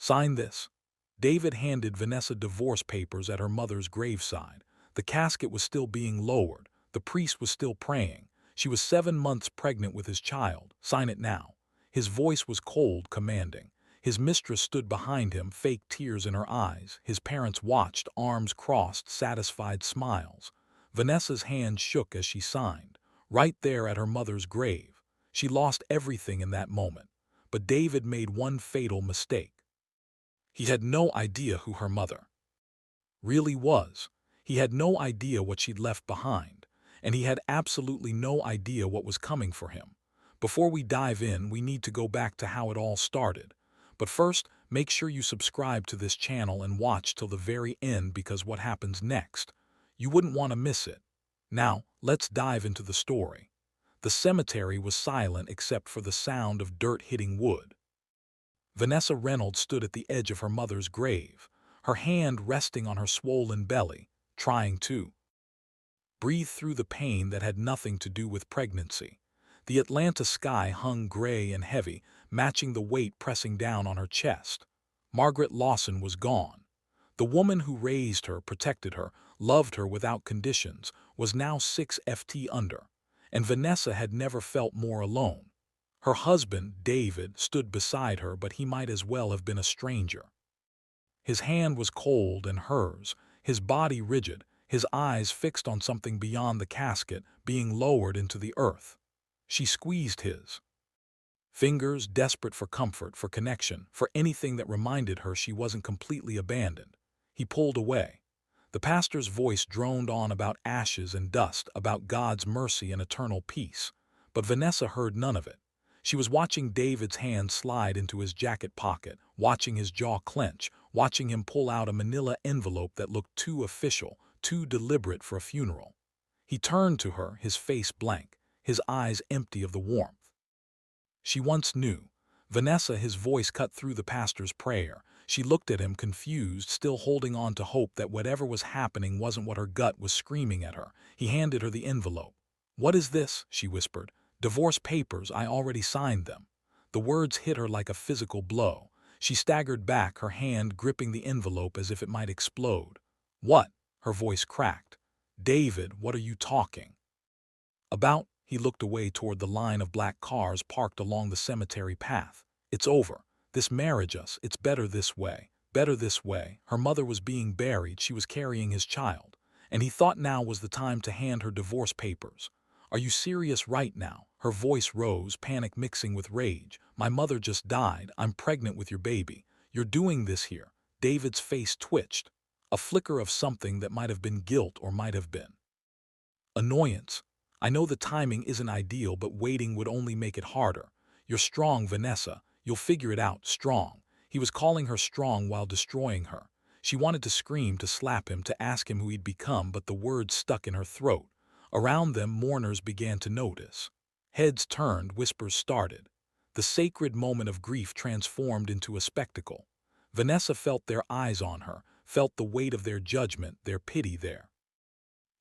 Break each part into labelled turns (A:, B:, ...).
A: Sign this." David handed Vanessa divorce papers at her mother's graveside. The casket was still being lowered. The priest was still praying. She was 7 months pregnant with his child. "Sign it now." His voice was cold, commanding. His mistress stood behind him, fake tears in her eyes. His parents watched, arms crossed, satisfied smiles. Vanessa's hand shook as she signed. Right there at her mother's grave. She lost everything in that moment. But David made one fatal mistake. He had no idea who her mother really was. He had no idea what she'd left behind, and he had absolutely no idea what was coming for him. Before we dive in, we need to go back to how it all started. But first, make sure you subscribe to this channel and watch till the very end, because what happens next, you wouldn't want to miss it. Now, let's dive into the story. The cemetery was silent except for the sound of dirt hitting wood. Vanessa Reynolds stood at the edge of her mother's grave, her hand resting on her swollen belly, trying to breathe through the pain that had nothing to do with pregnancy. The Atlanta sky hung gray and heavy, matching the weight pressing down on her chest. Margaret Lawson was gone. The woman who raised her, protected her, loved her without conditions, was now 6 ft under, and Vanessa had never felt more alone. Her husband, David, stood beside her, but he might as well have been a stranger. His hand was cold and hers, his body rigid, his eyes fixed on something beyond the casket, being lowered into the earth. She squeezed his fingers, desperate for comfort, for connection, for anything that reminded her she wasn't completely abandoned. He pulled away. The pastor's voice droned on about ashes and dust, about God's mercy and eternal peace. But Vanessa heard none of it. She was watching David's hand slide into his jacket pocket, watching his jaw clench, watching him pull out a manila envelope that looked too official, too deliberate for a funeral. He turned to her, his face blank, his eyes empty of the warmth she once knew. "Vanessa," his voice cut through the pastor's prayer. She looked at him, confused, still holding on to hope that whatever was happening wasn't what her gut was screaming at her. He handed her the envelope. "What is this?" she whispered. "Divorce papers. I already signed them." The words hit her like a physical blow. She staggered back, her hand gripping the envelope as if it might explode. "What?" Her voice cracked. "David, what are you talking about?" He looked away toward the line of black cars parked along the cemetery path. "It's over. This marriage us. It's better this way. Better this way." Her mother was being buried. She was carrying his child. And he thought now was the time to hand her divorce papers. "Are you serious right now?" Her voice rose, panic mixing with rage. "My mother just died. I'm pregnant with your baby. You're doing this here." David's face twitched. A flicker of something that might have been guilt or might have been annoyance. "I know the timing isn't ideal, but waiting would only make it harder. You're strong, Vanessa. You'll figure it out. Strong." He was calling her strong while destroying her. She wanted to scream, to slap him, to ask him who he'd become, but the words stuck in her throat. Around them, mourners began to notice. Heads turned, whispers started. The sacred moment of grief transformed into a spectacle. Vanessa felt their eyes on her, felt the weight of their judgment, their pity, their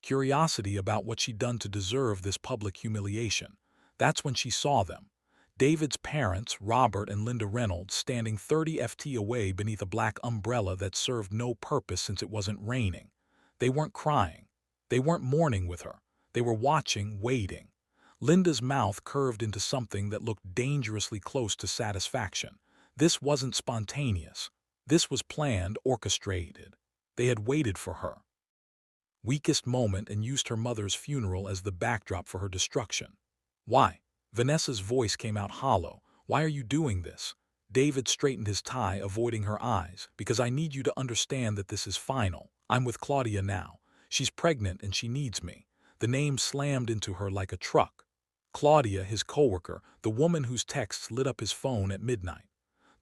A: curiosity about what she'd done to deserve this public humiliation. That's when she saw them. David's parents, Robert and Linda Reynolds, standing 30 ft away beneath a black umbrella that served no purpose since it wasn't raining. They weren't crying. They weren't mourning with her. They were watching, waiting. Linda's mouth curved into something that looked dangerously close to satisfaction. This wasn't spontaneous. This was planned, orchestrated. They had waited for her weakest moment and used her mother's funeral as the backdrop for her destruction. "Why?" Vanessa's voice came out hollow. "Why are you doing this?" David straightened his tie, avoiding her eyes. "Because I need you to understand that this is final. I'm with Claudia now. She's pregnant and she needs me." The name slammed into her like a truck. Claudia, his coworker, the woman whose texts lit up his phone at midnight.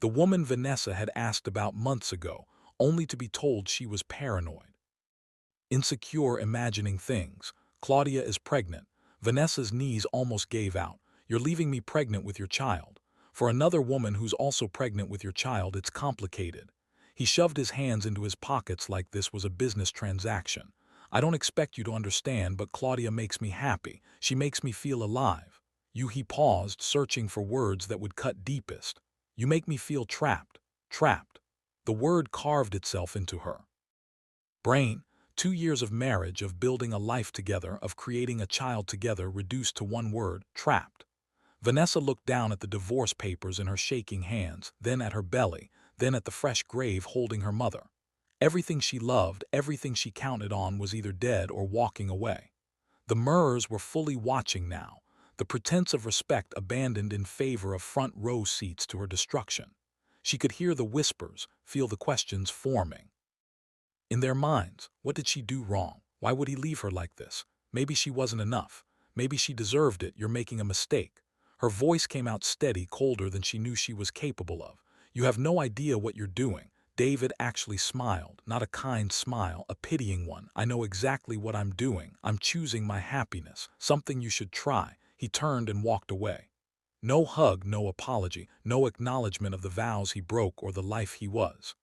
A: The woman Vanessa had asked about months ago, only to be told she was paranoid, insecure, imagining things. Claudia is pregnant. Vanessa's knees almost gave out. "You're leaving me pregnant with your child." For another woman who's also pregnant with your child, it's complicated. He shoved his hands into his pockets like this was a business transaction. "I don't expect you to understand, but Claudia makes me happy. She makes me feel alive." He paused, searching for words that would cut deepest. "You make me feel trapped. Trapped." The word carved itself into her brain. 2 years of marriage, of building a life together, of creating a child together, reduced to one word: trapped. Vanessa looked down at the divorce papers in her shaking hands, then at her belly, then at the fresh grave holding her mother. Everything she loved, everything she counted on, was either dead or walking away. The mirrors were fully watching now, the pretense of respect abandoned in favor of front row seats to her destruction. She could hear the whispers, feel the questions forming in their minds. What did she do wrong? Why would he leave her like this? Maybe she wasn't enough. Maybe she deserved it. You're making a mistake. Her voice came out steady, colder than she knew she was capable of. You have no idea what you're doing. David actually smiled, not a kind smile, a pitying one. I know exactly what I'm doing. I'm choosing my happiness, something you should try. He turned and walked away. No hug, no apology, no acknowledgement of the vows he broke or the life he was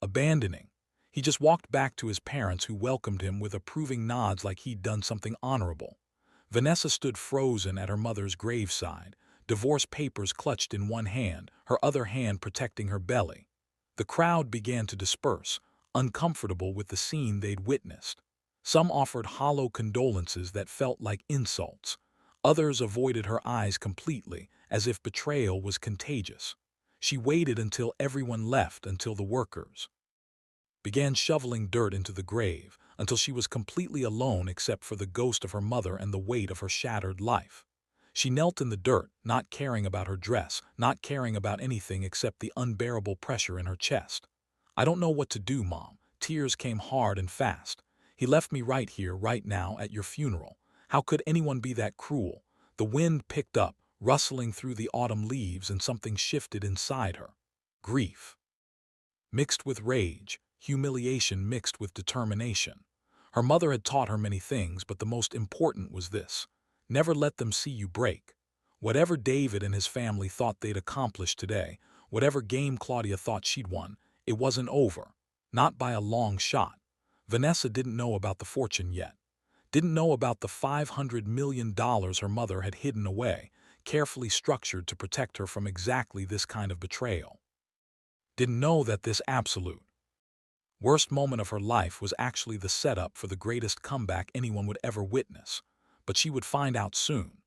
A: abandoning. He just walked back to his parents, who welcomed him with approving nods like he'd done something honorable. Vanessa stood frozen at her mother's graveside, divorce papers clutched in one hand, her other hand protecting her belly. The crowd began to disperse, uncomfortable with the scene they'd witnessed. Some offered hollow condolences that felt like insults. Others avoided her eyes completely, as if betrayal was contagious. She waited until everyone left, until the workers began shoveling dirt into the grave, until she was completely alone except for the ghost of her mother and the weight of her shattered life. She knelt in the dirt, not caring about her dress, not caring about anything except the unbearable pressure in her chest. I don't know what to do, Mom. Tears came hard and fast. He left me right here, right now, at your funeral. How could anyone be that cruel? The wind picked up, rustling through the autumn leaves, and something shifted inside her. Grief mixed with rage, humiliation mixed with determination. Her mother had taught her many things, but the most important was this: never let them see you break. Whatever David and his family thought they'd accomplished today, whatever game Claudia thought she'd won, it wasn't over. Not by a long shot. Vanessa didn't know about the fortune yet. Didn't know about the $500 million her mother had hidden away, carefully structured to protect her from exactly this kind of betrayal. Didn't know that this absolute worst moment of her life was actually the setup for the greatest comeback anyone would ever witness. But she would find out soon.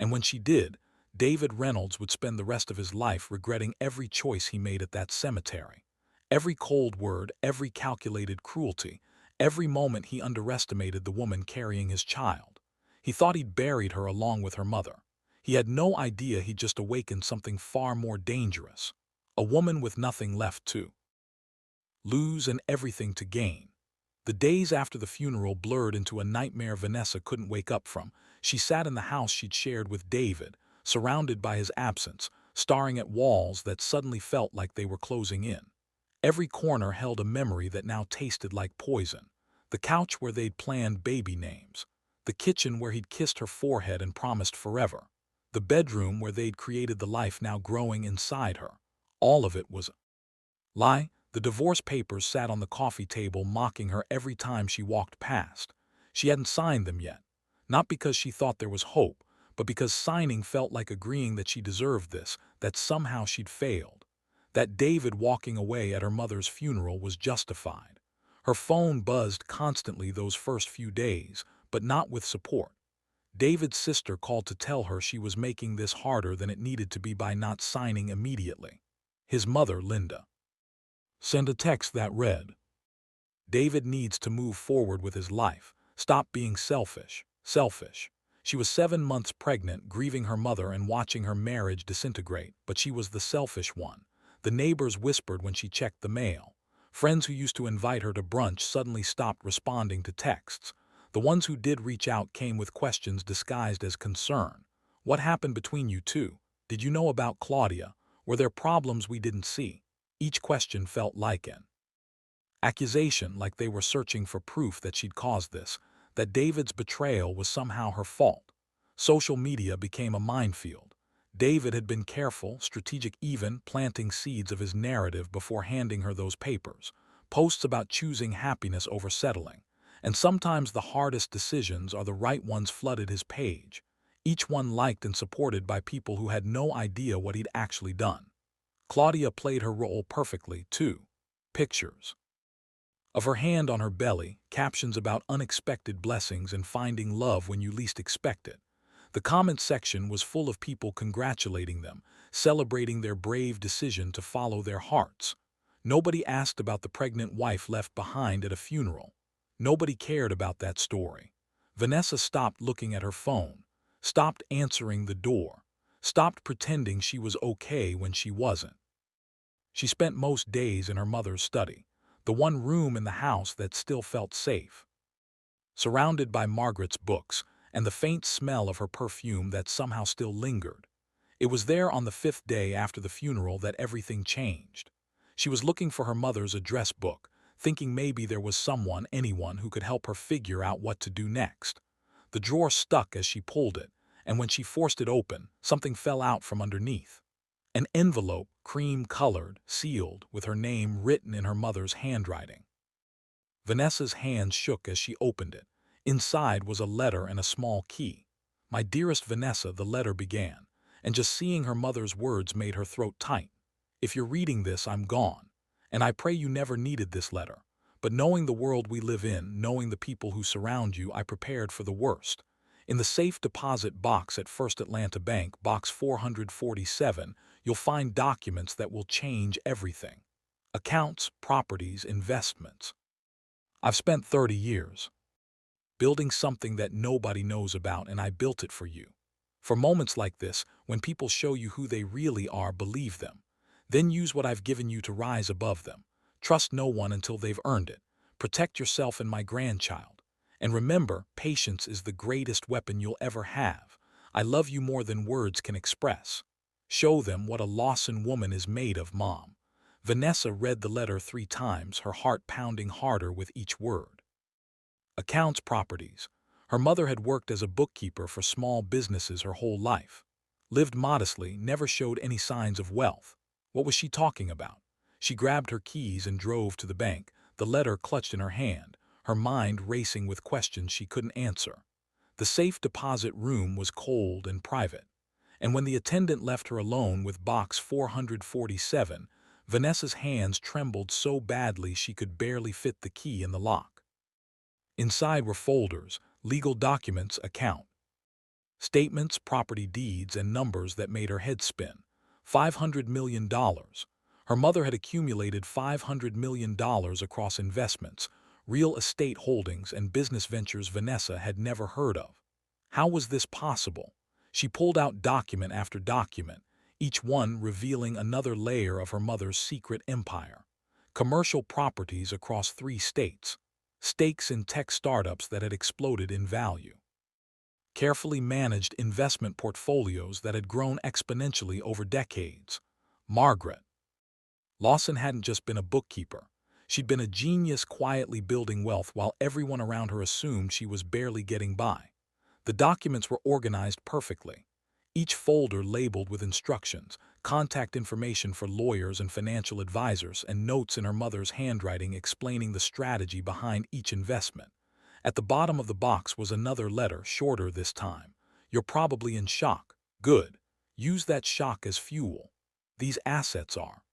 A: And when she did, David Reynolds would spend the rest of his life regretting every choice he made at that cemetery. Every cold word, every calculated cruelty, every moment he underestimated the woman carrying his child. He thought he'd buried her along with her mother. He had no idea he'd just awakened something far more dangerous. A woman with nothing left to lose and everything to gain. The days after the funeral blurred into a nightmare Vanessa couldn't wake up from. She sat in the house she'd shared with David, surrounded by his absence, staring at walls that suddenly felt like they were closing in. Every corner held a memory that now tasted like poison. The couch where they'd planned baby names. The kitchen where he'd kissed her forehead and promised forever. The bedroom where they'd created the life now growing inside her. All of it was a lie. The divorce papers sat on the coffee table, mocking her every time she walked past. She hadn't signed them yet. Not because she thought there was hope, but because signing felt like agreeing that she deserved this, that somehow she'd failed. That David walking away at her mother's funeral was justified. Her phone buzzed constantly those first few days, but not with support. David's sister called to tell her she was making this harder than it needed to be by not signing immediately. His mother, Linda, sent a text that read, "David needs to move forward with his life. Stop being selfish." Selfish. She was 7 months pregnant, grieving her mother and watching her marriage disintegrate, but she was the selfish one. The neighbors whispered when she checked the mail. Friends who used to invite her to brunch suddenly stopped responding to texts. The ones who did reach out came with questions disguised as concern. What happened between you two? Did you know about Claudia? Were there problems we didn't see? Each question felt like an accusation, like they were searching for proof that she'd caused this, that David's betrayal was somehow her fault. Social media became a minefield. David had been careful, strategic, even planting seeds of his narrative before handing her those papers. Posts about choosing happiness over settling. And sometimes the hardest decisions are the right ones flooded his page. Each one liked and supported by people who had no idea what he'd actually done. Claudia played her role perfectly, too. pictures of her hand on her belly, captions about unexpected blessings and finding love when you least expect it. The comment section was full of people congratulating them, celebrating their brave decision to follow their hearts. Nobody asked about the pregnant wife left behind at a funeral. Nobody cared about that story. Vanessa stopped looking at her phone, stopped answering the door, stopped pretending she was okay when she wasn't. She spent most days in her mother's study, the one room in the house that still felt safe, surrounded by Margaret's books and the faint smell of her perfume that somehow still lingered. It was there on the 5th day after the funeral that everything changed. She was looking for her mother's address book, thinking maybe there was anyone who could help her figure out what to do next. The drawer stuck as she pulled it, and when she forced it open, something fell out from underneath. An envelope, cream-colored, sealed, with her name written in her mother's handwriting. Vanessa's hands shook as she opened it. Inside was a letter and a small key. "My dearest Vanessa," the letter began, and just seeing her mother's words made her throat tight. "If you're reading this, I'm gone. And I pray you never needed this letter. But knowing the world we live in, knowing the people who surround you, I prepared for the worst. In the safe deposit box at First Atlanta Bank, box 447, you'll find documents that will change everything. Accounts, properties, investments. I've spent 30 years building something that nobody knows about, and I built it for you. For moments like this, when people show you who they really are, believe them. Then use what I've given you to rise above them. Trust no one until they've earned it. Protect yourself and my grandchild. And remember, patience is the greatest weapon you'll ever have. I love you more than words can express. Show them what a Lawson woman is made of, Mom." Vanessa read the letter 3 times, her heart pounding harder with each word. Accounts, properties. Her mother had worked as a bookkeeper for small businesses her whole life. Lived modestly, never showed any signs of wealth. What was she talking about? She grabbed her keys and drove to the bank, the letter clutched in her hand, her mind racing with questions she couldn't answer. The safe deposit room was cold and private, and when the attendant left her alone with box 447, Vanessa's hands trembled so badly she could barely fit the key in the lock. Inside were folders, legal documents, account statements, property deeds, and numbers that made her head spin. $500 million. Her mother had accumulated $500 million across investments, real estate holdings, and business ventures Vanessa had never heard of. How was this possible? She pulled out document after document, each one revealing another layer of her mother's secret empire. Commercial properties across 3 states, stakes in tech startups that had exploded in value, carefully managed investment portfolios that had grown exponentially over decades. Margaret Lawson hadn't just been a bookkeeper. She'd been a genius, quietly building wealth while everyone around her assumed she was barely getting by. The documents were organized perfectly, each folder labeled with instructions, contact information for lawyers and financial advisors, and notes in her mother's handwriting explaining the strategy behind each investment. At the bottom of the box was another letter, shorter this time. "You're probably in shock. Good. Use that shock as fuel. These assets are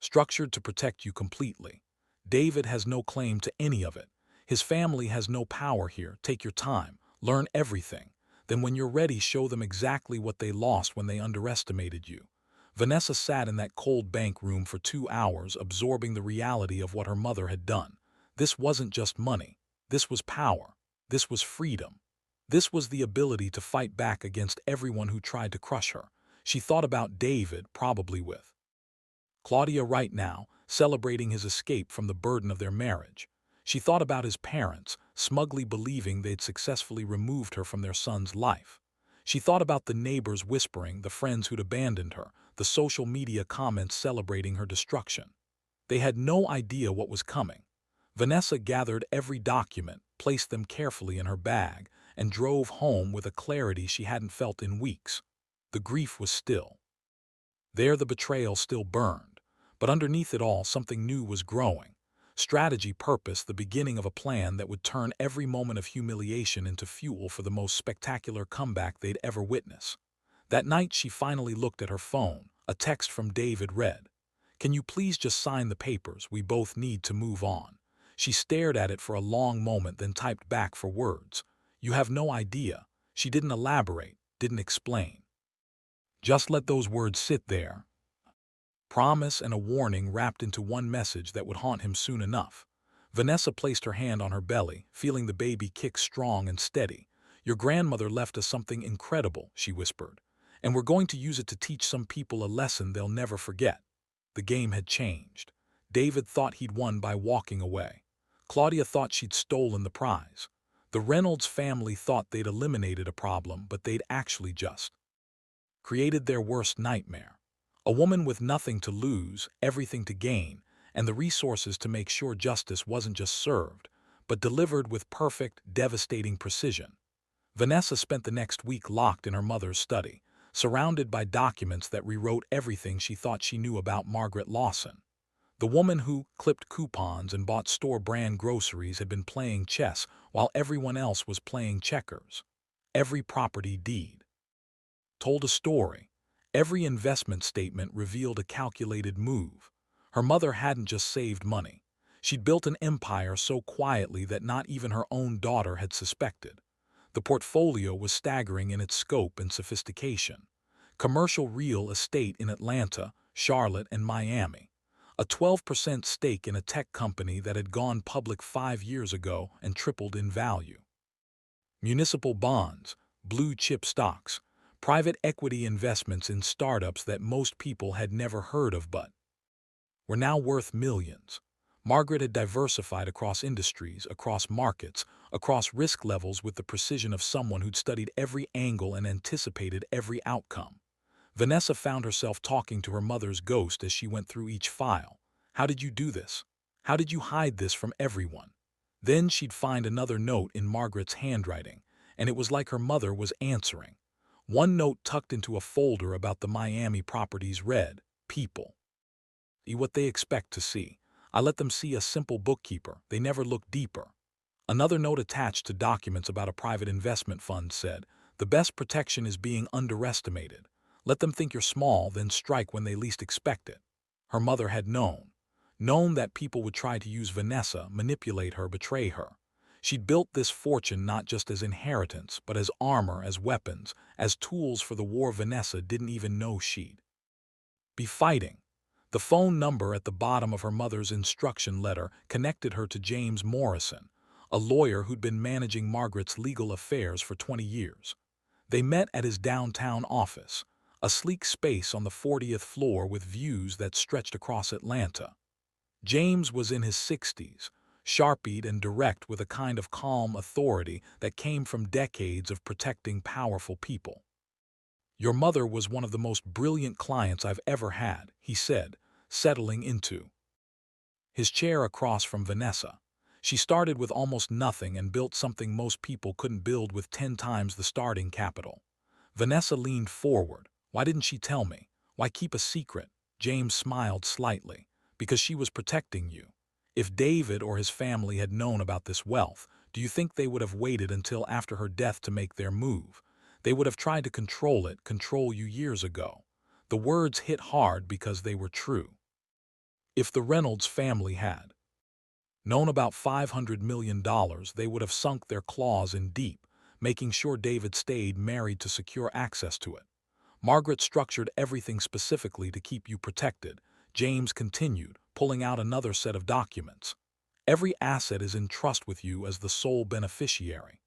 A: structured to protect you completely. David has no claim to any of it. His family has no power here. Take your time. Learn everything. Then when you're ready, show them exactly what they lost when they underestimated you." Vanessa sat in that cold bank room for 2 hours, absorbing the reality of what her mother had done. This wasn't just money. This was power. This was freedom. This was the ability to fight back against everyone who tried to crush her. She thought about David, probably with Claudia right now, celebrating his escape from the burden of their marriage. She thought about his parents, smugly believing they'd successfully removed her from their son's life. She thought about the neighbors whispering, the friends who'd abandoned her, the social media comments celebrating her destruction. They had no idea what was coming. Vanessa gathered every document, placed them carefully in her bag, and drove home with a clarity she hadn't felt in weeks. The grief was still there, the betrayal still burned, but underneath it all something new was growing. Strategy, purpose, the beginning of a plan that would turn every moment of humiliation into fuel for the most spectacular comeback they'd ever witness. That night she finally looked at her phone. A text from David read, Can you please just sign the papers? We both need to move on." She stared at it for a long moment, then typed back for words. "You have no idea." She didn't elaborate, didn't explain. Just let those words sit there. Promise and a warning wrapped into one message that would haunt him soon enough. Vanessa placed her hand on her belly, feeling the baby kick strong and steady. "Your grandmother left us something incredible," she whispered, "and we're going to use it to teach some people a lesson they'll never forget." The game had changed. David thought he'd won by walking away. Claudia thought she'd stolen the prize. The Reynolds family thought they'd eliminated a problem, but they'd actually just created their worst nightmare. A woman with nothing to lose, everything to gain, and the resources to make sure justice wasn't just served, but delivered with perfect, devastating precision. Vanessa spent the next week locked in her mother's study, surrounded by documents that rewrote everything she thought she knew about Margaret Lawson. The woman who clipped coupons and bought store-brand groceries had been playing chess while everyone else was playing checkers. Every property deed told a story. Every investment statement revealed a calculated move. Her mother hadn't just saved money. She'd built an empire so quietly that not even her own daughter had suspected. The portfolio was staggering in its scope and sophistication. Commercial real estate in Atlanta, Charlotte, and Miami. A 12% stake in a tech company that had gone public 5 years ago and tripled in value. Municipal bonds, blue-chip stocks, private equity investments in startups that most people had never heard of but were now worth millions. Margaret had diversified across industries, across markets, across risk levels with the precision of someone who'd studied every angle and anticipated every outcome. Vanessa found herself talking to her mother's ghost as she went through each file. "How did you do this? How did you hide this from everyone?" Then she'd find another note in Margaret's handwriting, and it was like her mother was answering. One note tucked into a folder about the Miami properties read, "People see what they expect to see. I let them see a simple bookkeeper. They never look deeper." Another note attached to documents about a private investment fund said, "The best protection is being underestimated. Let them think you're small, then strike when they least expect it." Her mother had known that people would try to use Vanessa, manipulate her, betray her. She'd built this fortune not just as inheritance, but as armor, as weapons, as tools for the war Vanessa didn't even know she'd be fighting. The phone number at the bottom of her mother's instruction letter connected her to James Morrison, a lawyer who'd been managing Margaret's legal affairs for 20 years. They met at his downtown office, a sleek space on the 40th floor with views that stretched across Atlanta. James was in his 60s, sharp-eyed and direct with a kind of calm authority that came from decades of protecting powerful people. "Your mother was one of the most brilliant clients I've ever had," he said, settling into his chair across from Vanessa. "She started with almost nothing and built something most people couldn't build with 10 times the starting capital." Vanessa leaned forward. "Why didn't she tell me? Why keep a secret?" James smiled slightly. "Because she was protecting you. If David or his family had known about this wealth, do you think they would have waited until after her death to make their move? They would have tried to control you years ago." The words hit hard because they were true. If the Reynolds family had known about $500 million, they would have sunk their claws in deep, making sure David stayed married to secure access to it. "Margaret structured everything specifically to keep you protected," James continued, pulling out another set of documents. "Every asset is in trust with you as the sole beneficiary.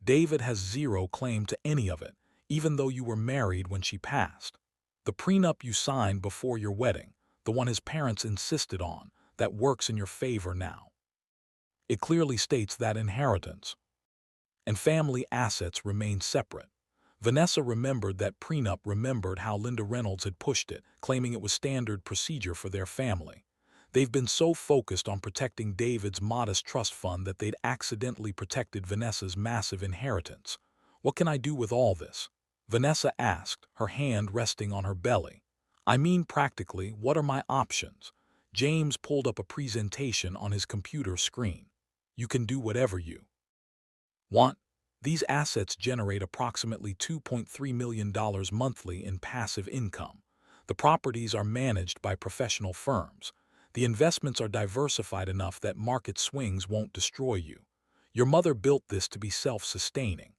A: David has zero claim to any of it, even though you were married when she passed. The prenup you signed before your wedding, the one his parents insisted on, that works in your favor now. It clearly states that inheritance and family assets remain separate." Vanessa remembered that prenup, remembered how Linda Reynolds had pushed it, claiming it was standard procedure for their family. They've been so focused on protecting David's modest trust fund that they'd accidentally protected Vanessa's massive inheritance. "What can I do with all this?" Vanessa asked, her hand resting on her belly. "I mean practically, what are my options?" James pulled up a presentation on his computer screen. "You can do whatever you want. These assets generate approximately $2.3 million monthly in passive income. The properties are managed by professional firms. The investments are diversified enough that market swings won't destroy you. Your mother built this to be self-sustaining.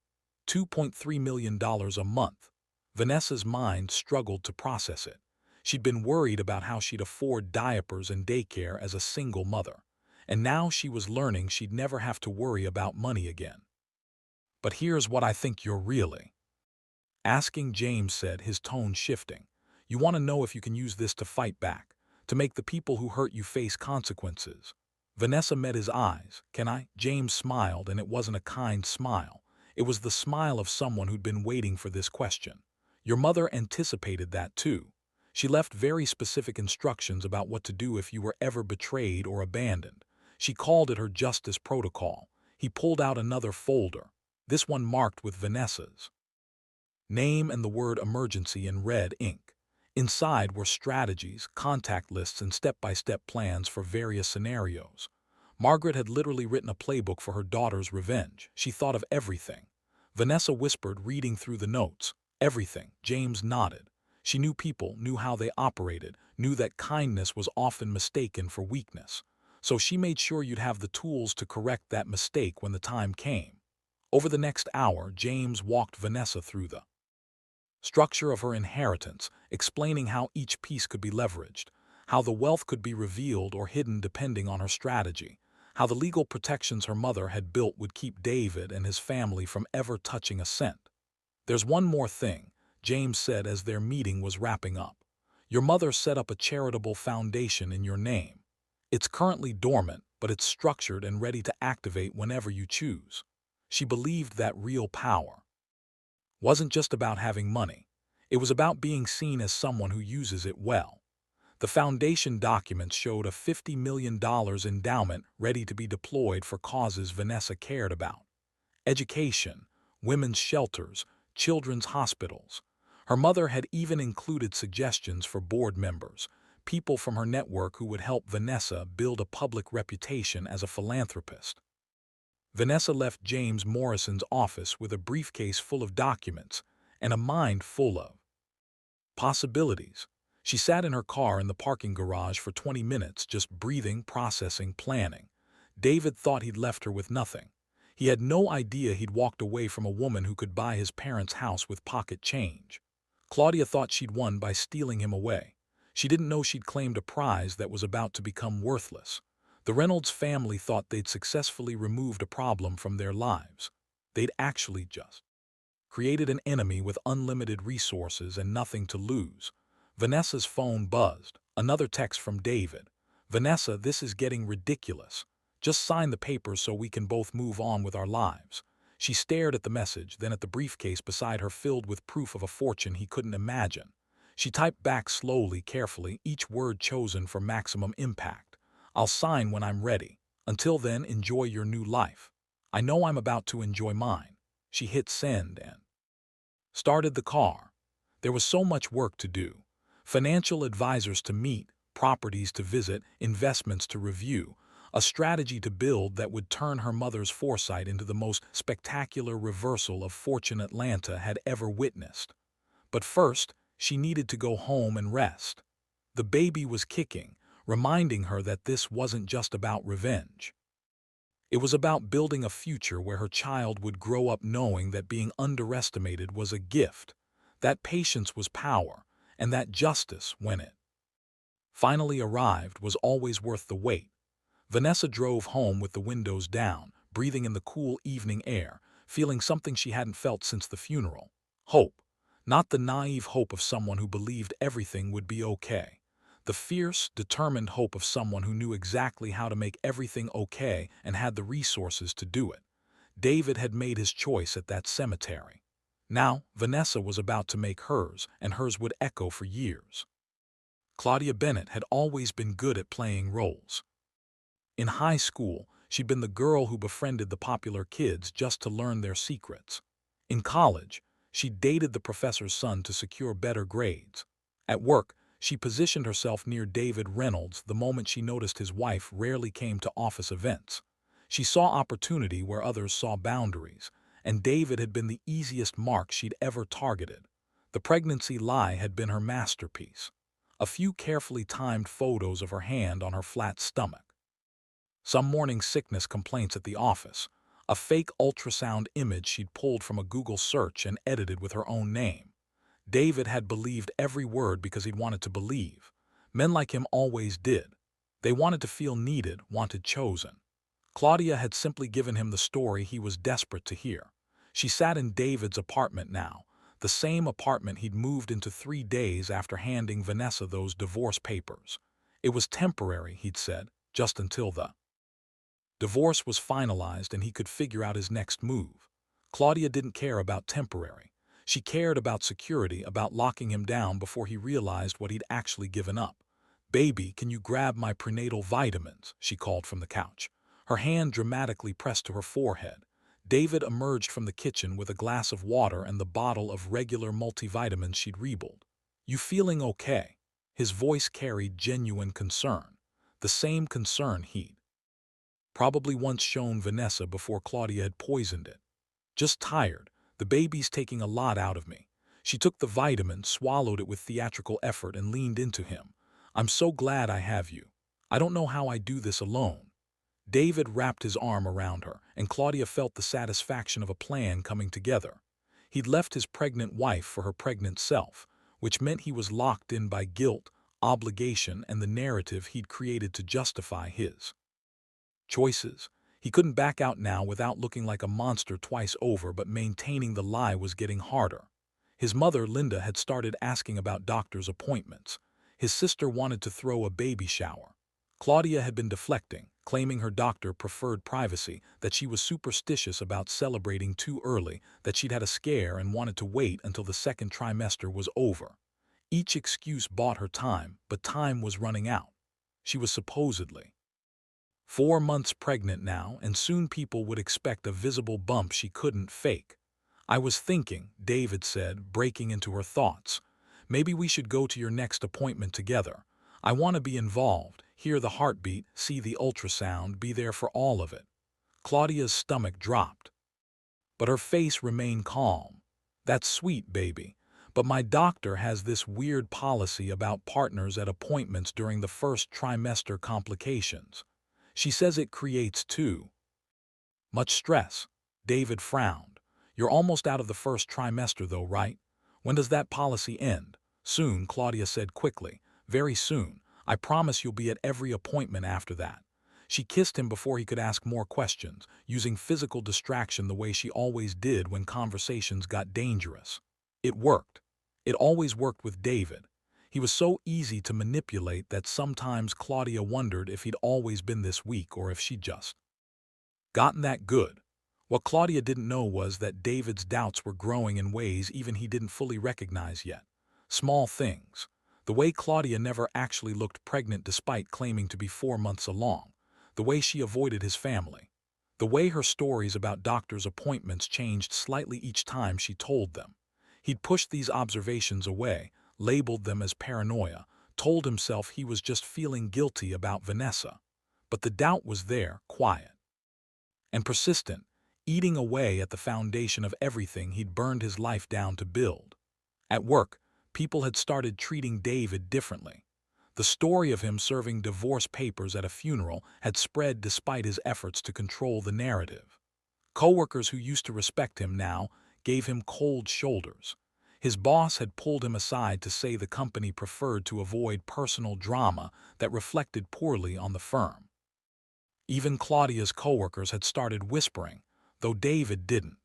A: $2.3 million a month. Vanessa's mind struggled to process it. She'd been worried about how she'd afford diapers and daycare as a single mother. And now she was learning she'd never have to worry about money again. "But here's what I think you're really asking," James said, his tone shifting. "You want to know if you can use this to fight back, to make the people who hurt you face consequences." Vanessa met his eyes. "Can I?" James smiled, and it wasn't a kind smile. It was the smile of someone who'd been waiting for this question. Your mother anticipated that too. She left very specific instructions about what to do if you were ever betrayed or abandoned. She called it her justice protocol. He pulled out another folder, this one marked with Vanessa's name and the word emergency in red ink. Inside were strategies, contact lists, and step-by-step plans for various scenarios. Margaret had literally written a playbook for her daughter's revenge. She thought of everything. Vanessa whispered, reading through the notes. "Everything." James nodded. She knew people, knew how they operated, knew that kindness was often mistaken for weakness. So she made sure you'd have the tools to correct that mistake when the time came. Over the next hour, James walked Vanessa through the structure of her inheritance, explaining how each piece could be leveraged, how the wealth could be revealed or hidden depending on her strategy, how the legal protections her mother had built would keep David and his family from ever touching a cent. "There's one more thing," James said as their meeting was wrapping up. "Your mother set up a charitable foundation in your name. It's currently dormant, but it's structured and ready to activate whenever you choose." She believed that real power wasn't just about having money. It was about being seen as someone who uses it well. The foundation documents showed a $50 million endowment ready to be deployed for causes Vanessa cared about: education, women's shelters, children's hospitals. Her mother had even included suggestions for board members, people from her network who would help Vanessa build a public reputation as a philanthropist. Vanessa left James Morrison's office with a briefcase full of documents and a mind full of possibilities. She sat in her car in the parking garage for 20 minutes, just breathing, processing, planning. David thought he'd left her with nothing. He had no idea he'd walked away from a woman who could buy his parents' house with pocket change. Claudia thought she'd won by stealing him away. She didn't know she'd claimed a prize that was about to become worthless. The Reynolds family thought they'd successfully removed a problem from their lives. They'd actually just created an enemy with unlimited resources and nothing to lose. Vanessa's phone buzzed. Another text from David. "Vanessa, this is getting ridiculous. Just sign the papers so we can both move on with our lives." She stared at the message, then at the briefcase beside her filled with proof of a fortune he couldn't imagine. She typed back slowly, carefully, each word chosen for maximum impact. "I'll sign when I'm ready. Until then, enjoy your new life. I know I'm about to enjoy mine." She hit send and started the car. There was so much work to do. Financial advisors to meet, properties to visit, investments to review, a strategy to build that would turn her mother's foresight into the most spectacular reversal of fortune Atlanta had ever witnessed. But first, she needed to go home and rest. The baby was kicking, reminding her that this wasn't just about revenge. It was about building a future where her child would grow up knowing that being underestimated was a gift, that patience was power, and that justice, when it finally arrived, was always worth the wait. Vanessa drove home with the windows down, breathing in the cool evening air, feeling something she hadn't felt since the funeral. Hope. Not the naive hope of someone who believed everything would be okay. The fierce, determined hope of someone who knew exactly how to make everything okay and had the resources to do it. David had made his choice at that cemetery. Now, Vanessa was about to make hers, and hers would echo for years. Claudia Bennett had always been good at playing roles. In high school, she'd been the girl who befriended the popular kids just to learn their secrets. In college, she dated the professor's son to secure better grades. At work, she positioned herself near David Reynolds the moment she noticed his wife rarely came to office events. She saw opportunity where others saw boundaries, and David had been the easiest mark she'd ever targeted. The pregnancy lie had been her masterpiece. A few carefully timed photos of her hand on her flat stomach. Some morning sickness complaints at the office. A fake ultrasound image she'd pulled from a Google search and edited with her own name. David had believed every word because he'd wanted to believe. Men like him always did. They wanted to feel needed, wanted chosen. Claudia had simply given him the story he was desperate to hear. She sat in David's apartment now, the same apartment he'd moved into 3 days after handing Vanessa those divorce papers. It was temporary, he'd said, just until the divorce was finalized and he could figure out his next move. Claudia didn't care about temporary. She cared about security, about locking him down before he realized what he'd actually given up. "Baby, can you grab my prenatal vitamins?" she called from the couch. Her hand dramatically pressed to her forehead. David emerged from the kitchen with a glass of water and the bottle of regular multivitamins she'd rebelled. "You feeling okay?" His voice carried genuine concern. The same concern he'd probably once shown Vanessa before Claudia had poisoned it. "Just tired. The baby's taking a lot out of me." She took the vitamin, swallowed it with theatrical effort, and leaned into him. "I'm so glad I have you. I don't know how I do this alone." David wrapped his arm around her, and Claudia felt the satisfaction of a plan coming together. He'd left his pregnant wife for her pregnant self, which meant he was locked in by guilt, obligation, and the narrative he'd created to justify his choices. He couldn't back out now without looking like a monster twice over, but maintaining the lie was getting harder. His mother, Linda, had started asking about doctor's appointments. His sister wanted to throw a baby shower. Claudia had been deflecting, claiming her doctor preferred privacy, that she was superstitious about celebrating too early, that she'd had a scare and wanted to wait until the second trimester was over. Each excuse bought her time, but time was running out. She was supposedly 4 months pregnant now, and soon people would expect a visible bump she couldn't fake. "I was thinking," David said, breaking into her thoughts, "maybe we should go to your next appointment together. I want to be involved, hear the heartbeat, see the ultrasound, be there for all of it." Claudia's stomach dropped, but her face remained calm. "That's sweet, baby. But my doctor has this weird policy about partners at appointments during the first trimester complications. She says it creates too much stress." David frowned. "You're almost out of the first trimester though, right? When does that policy end?" "Soon," Claudia said quickly. "Very soon. I promise you'll be at every appointment after that." She kissed him before he could ask more questions, using physical distraction the way she always did when conversations got dangerous. It worked. It always worked with David. He was so easy to manipulate that sometimes Claudia wondered if he'd always been this weak or if she'd just gotten that good. What Claudia didn't know was that David's doubts were growing in ways even he didn't fully recognize yet. Small things. The way Claudia never actually looked pregnant despite claiming to be 4 months along. The way she avoided his family. The way her stories about doctor's appointments changed slightly each time she told them. He'd pushed these observations away, labeled them as paranoia, told himself he was just feeling guilty about Vanessa. But the doubt was there, quiet and persistent, eating away at the foundation of everything he'd burned his life down to build. At work, people had started treating David differently. The story of him serving divorce papers at a funeral had spread despite his efforts to control the narrative. Coworkers who used to respect him now gave him cold shoulders. His boss had pulled him aside to say the company preferred to avoid personal drama that reflected poorly on the firm. Even Claudia's coworkers had started whispering, though David didn't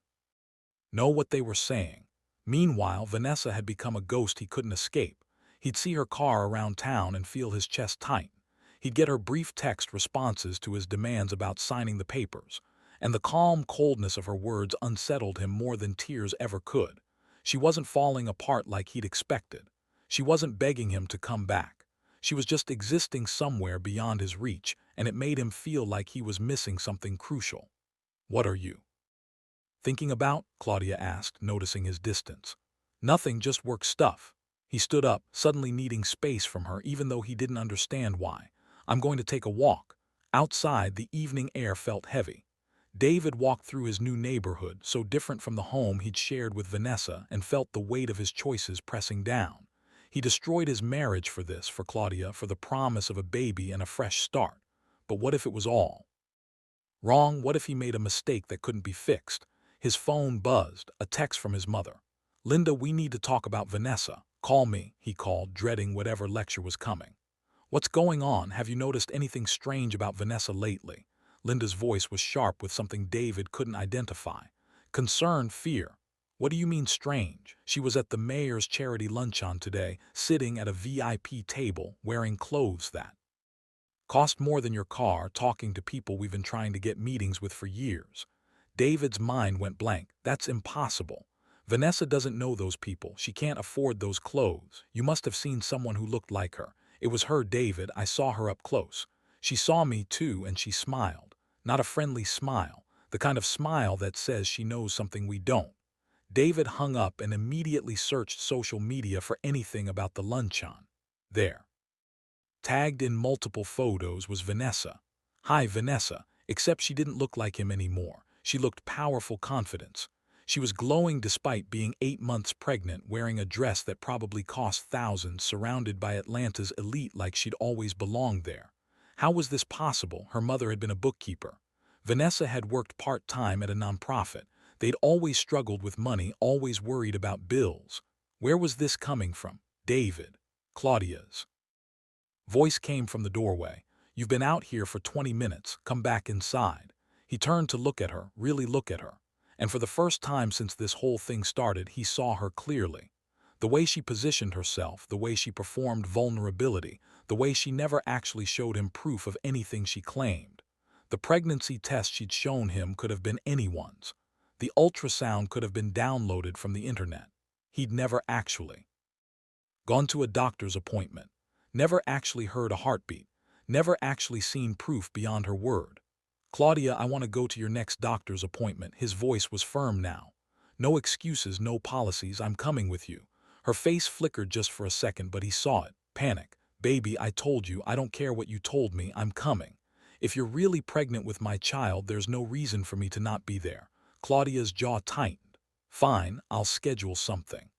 A: know what they were saying. Meanwhile, Vanessa had become a ghost he couldn't escape. He'd see her car around town and feel his chest tighten. He'd get her brief text responses to his demands about signing the papers, and the calm coldness of her words unsettled him more than tears ever could. She wasn't falling apart like he'd expected. She wasn't begging him to come back. She was just existing somewhere beyond his reach, and it made him feel like he was missing something crucial. "What are you thinking about?" Claudia asked, noticing his distance. "Nothing, just work stuff." He stood up, suddenly needing space from her even though he didn't understand why. "I'm going to take a walk." Outside, the evening air felt heavy. David walked through his new neighborhood, so different from the home he'd shared with Vanessa, and felt the weight of his choices pressing down. He destroyed his marriage for this, for Claudia, for the promise of a baby and a fresh start. But what if it was all wrong? What if he made a mistake that couldn't be fixed? His phone buzzed, a text from his mother. "Linda, we need to talk about Vanessa. Call me," he called, dreading whatever lecture was coming. "What's going on? Have you noticed anything strange about Vanessa lately?" Linda's voice was sharp with something David couldn't identify. Concern, fear. "What do you mean strange?" "She was at the mayor's charity luncheon today, sitting at a VIP table, wearing clothes that cost more than your car, talking to people we've been trying to get meetings with for years." David's mind went blank. That's impossible. Vanessa doesn't know those people. She can't afford those clothes. You must have seen someone who looked like her. It was her, David. I saw her up close. She saw me too, and she smiled. Not a friendly smile. The kind of smile that says she knows something we don't. David hung up and immediately searched social media for anything about the luncheon. There, tagged in multiple photos, was Vanessa. Hi, Vanessa. Except she didn't look like him anymore. She looked powerful confidence. She was glowing despite being 8 months pregnant, wearing a dress that probably cost thousands, surrounded by Atlanta's elite like she'd always belonged there. How was this possible? Her mother had been a bookkeeper. Vanessa had worked part-time at a nonprofit. They'd always struggled with money, always worried about bills. Where was this coming from? David. Claudia's voice came from the doorway. "You've been out here for 20 minutes. Come back inside." He turned to look at her, really look at her. And for the first time since this whole thing started, he saw her clearly. The way she positioned herself, the way she performed vulnerability, the way she never actually showed him proof of anything she claimed. The pregnancy test she'd shown him could have been anyone's. The ultrasound could have been downloaded from the internet. He'd never actually gone to a doctor's appointment, never actually heard a heartbeat, never actually seen proof beyond her word. "Claudia, I want to go to your next doctor's appointment." His voice was firm now. "No excuses, no policies, I'm coming with you." Her face flickered just for a second, but he saw it. Panic. "Baby, I told you, I don't care what you told me, I'm coming. If you're really pregnant with my child, there's no reason for me to not be there." Claudia's jaw tightened. "Fine, I'll schedule something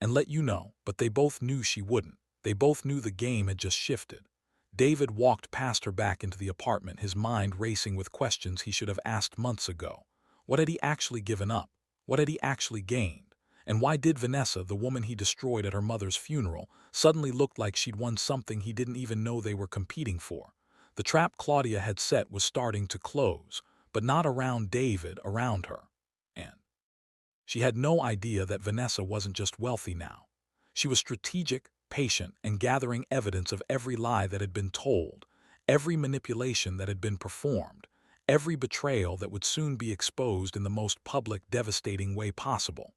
A: and let you know." But they both knew she wouldn't. They both knew the game had just shifted. David walked past her back into the apartment, his mind racing with questions he should have asked months ago. What had he actually given up? What had he actually gained? And why did Vanessa, the woman he destroyed at her mother's funeral, suddenly look like she'd won something he didn't even know they were competing for? The trap Claudia had set was starting to close, but not around David, around her. And she had no idea that Vanessa wasn't just wealthy now. She was strategic, patient, and gathering evidence of every lie that had been told, every manipulation that had been performed, every betrayal that would soon be exposed in the most public, devastating way possible.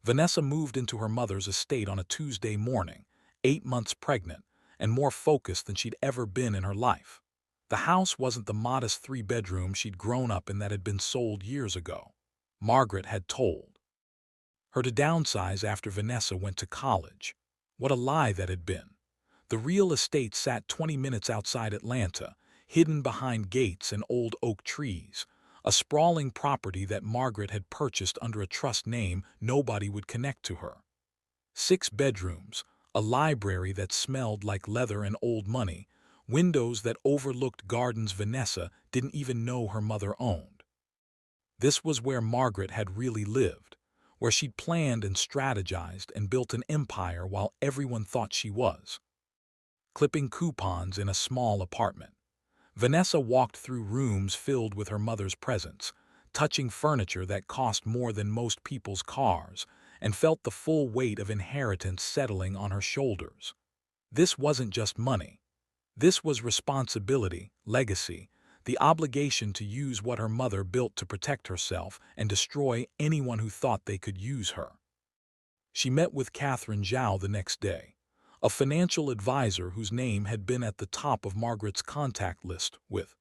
A: Vanessa moved into her mother's estate on a Tuesday morning, 8 months pregnant, and more focused than she'd ever been in her life. The house wasn't the modest 3-bedroom she'd grown up in that had been sold years ago. Margaret had told her to downsize after Vanessa went to college. What a lie that had been. The real estate sat 20 minutes outside Atlanta, hidden behind gates and old oak trees, a sprawling property that Margaret had purchased under a trust name nobody would connect to her. 6 bedrooms, a library that smelled like leather and old money, windows that overlooked gardens Vanessa didn't even know her mother owned. This was where Margaret had really lived, where she'd planned and strategized and built an empire while everyone thought she was clipping coupons in a small apartment. Vanessa walked through rooms filled with her mother's presence, touching furniture that cost more than most people's cars, and felt the full weight of inheritance settling on her shoulders. This wasn't just money. This was responsibility, legacy, the obligation to use what her mother built to protect herself and destroy anyone who thought they could use her. She met with Catherine Zhao the next day, a financial advisor whose name had been at the top of Margaret's contact list with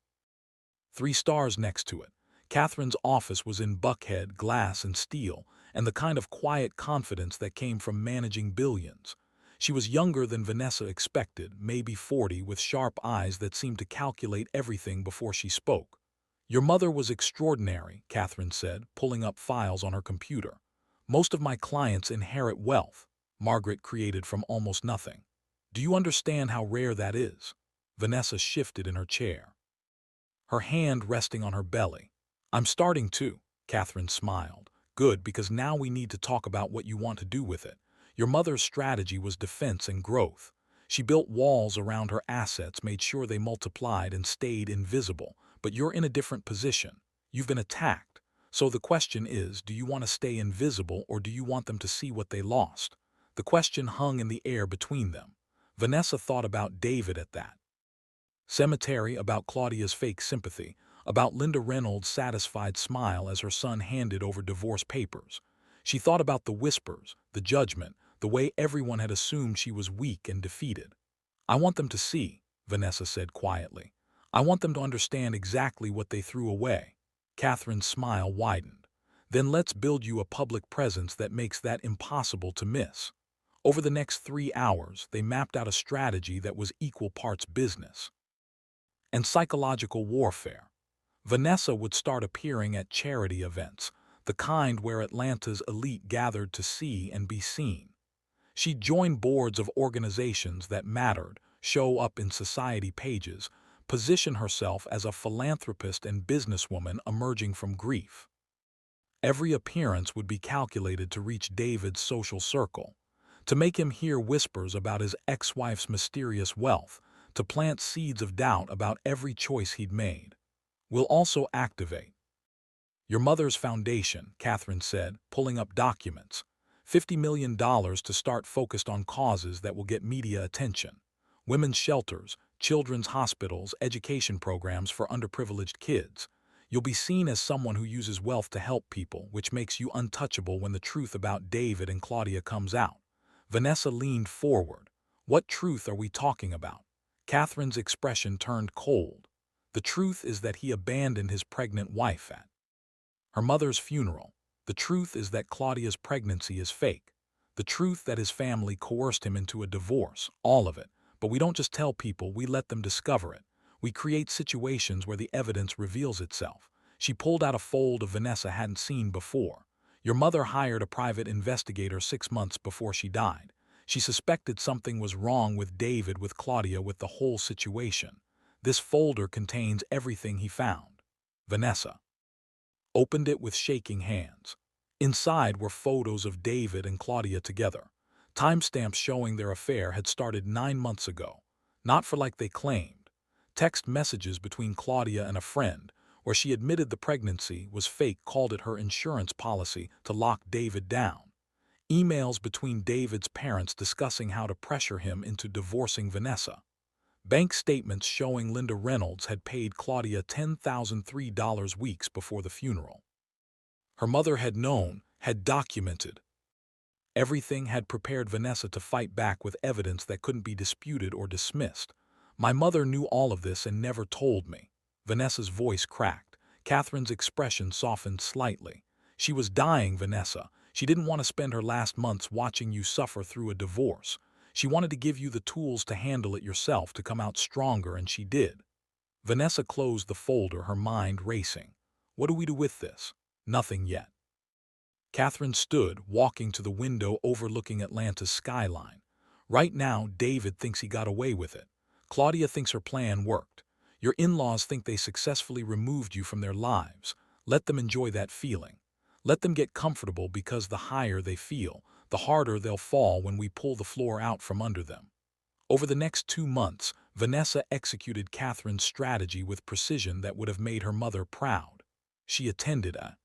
A: 3 stars next to it. Catherine's office was in Buckhead, glass and steel, and the kind of quiet confidence that came from managing billions. She was younger than Vanessa expected, maybe 40, with sharp eyes that seemed to calculate everything before she spoke. "Your mother was extraordinary," Catherine said, pulling up files on her computer. "Most of my clients inherit wealth. Margaret created from almost nothing. Do you understand how rare that is? Vanessa shifted in her chair, her hand resting on her belly. I'm starting to, Catherine smiled. Good, because now we need to talk about what you want to do with it. Your mother's strategy was defense and growth. She built walls around her assets, made sure they multiplied and stayed invisible. But you're in a different position. You've been attacked. So the question is, do you want to stay invisible or do you want them to see what they lost? The question hung in the air between them. Vanessa thought about David at that cemetery, about Claudia's fake sympathy, about Linda Reynolds' satisfied smile as her son handed over divorce papers. She thought about the whispers, the judgment, the way everyone had assumed she was weak and defeated. I want them to see, Vanessa said quietly. I want them to understand exactly what they threw away. Catherine's smile widened. Then let's build you a public presence that makes that impossible to miss. Over the next 3 hours, they mapped out a strategy that was equal parts business and psychological warfare. Vanessa would start appearing at charity events, the kind where Atlanta's elite gathered to see and be seen. She'd join boards of organizations that mattered, show up in society pages, position herself as a philanthropist and businesswoman emerging from grief. Every appearance would be calculated to reach David's social circle, to make him hear whispers about his ex-wife's mysterious wealth, to plant seeds of doubt about every choice he'd made. We'll also activate your mother's foundation, Catherine said, pulling up documents. $50 million to start, focused on causes that will get media attention. Women's shelters, children's hospitals, education programs for underprivileged kids. You'll be seen as someone who uses wealth to help people, which makes you untouchable when the truth about David and Claudia comes out. Vanessa leaned forward. What truth are we talking about? Catherine's expression turned cold. The truth is that he abandoned his pregnant wife at her mother's funeral. The truth is that Claudia's pregnancy is fake. The truth that his family coerced him into a divorce, all of it. But we don't just tell people, we let them discover it. We create situations where the evidence reveals itself. She pulled out a fold of Vanessa hadn't seen before. Your mother hired a private investigator 6 months before she died. She suspected something was wrong with David, with Claudia, with the whole situation. This folder contains everything he found. Vanessa opened it with shaking hands. Inside were photos of David and Claudia together. Timestamps showing their affair had started 9 months ago. Not for like they claimed. Text messages between Claudia and a friend, where she admitted the pregnancy was fake, called it her insurance policy to lock David down. Emails between David's parents discussing how to pressure him into divorcing Vanessa. Bank statements showing Linda Reynolds had paid Claudia $10,003 weeks before the funeral. Her mother had known, had documented. Everything had prepared Vanessa to fight back with evidence that couldn't be disputed or dismissed. My mother knew all of this and never told me. Vanessa's voice cracked. Catherine's expression softened slightly. She was dying, Vanessa. She didn't want to spend her last months watching you suffer through a divorce. She wanted to give you the tools to handle it yourself, to come out stronger, and she did. Vanessa closed the folder, her mind racing. What do we do with this? Nothing yet. Catherine stood, walking to the window overlooking Atlanta's skyline. Right now, David thinks he got away with it. Claudia thinks her plan worked. Your in-laws think they successfully removed you from their lives. Let them enjoy that feeling. Let them get comfortable, because the higher they feel, the harder they'll fall when we pull the floor out from under them. Over the next 2 months, Vanessa executed Catherine's strategy with precision that would have made her mother proud. She attended a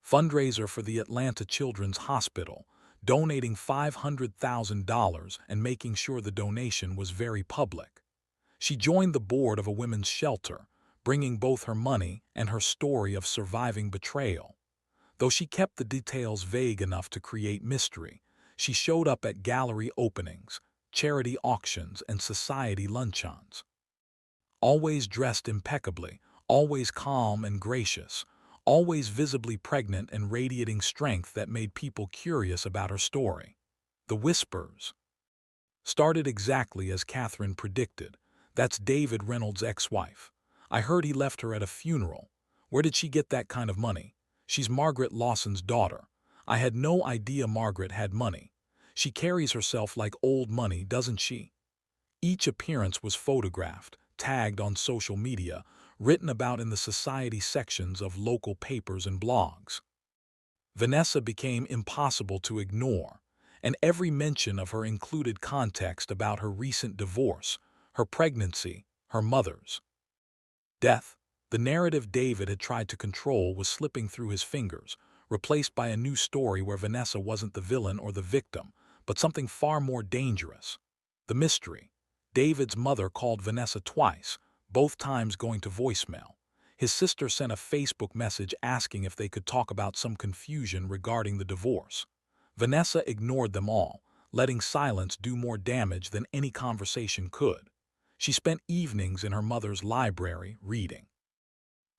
A: fundraiser for the Atlanta Children's Hospital, donating $500,000 and making sure the donation was very public. She joined the board of a women's shelter, bringing both her money and her story of surviving betrayal. Though she kept the details vague enough to create mystery, she showed up at gallery openings, charity auctions, and society luncheons. Always dressed impeccably, always calm and gracious, always visibly pregnant and radiating strength that made people curious about her story. The whispers started exactly as Catherine predicted. That's David Reynolds' ex-wife. I heard he left her at a funeral. Where did she get that kind of money? She's Margaret Lawson's daughter. I had no idea Margaret had money. She carries herself like old money, doesn't she? Each appearance was photographed, tagged on social media, written about in the society sections of local papers and blogs. Vanessa became impossible to ignore, and every mention of her included context about her recent divorce, her pregnancy, her mother's death. The narrative David had tried to control was slipping through his fingers, replaced by a new story where Vanessa wasn't the villain or the victim, but something far more dangerous. The mystery. David's mother called Vanessa twice, both times going to voicemail. His sister sent a Facebook message asking if they could talk about some confusion regarding the divorce. Vanessa ignored them all, letting silence do more damage than any conversation could. She spent evenings in her mother's library reading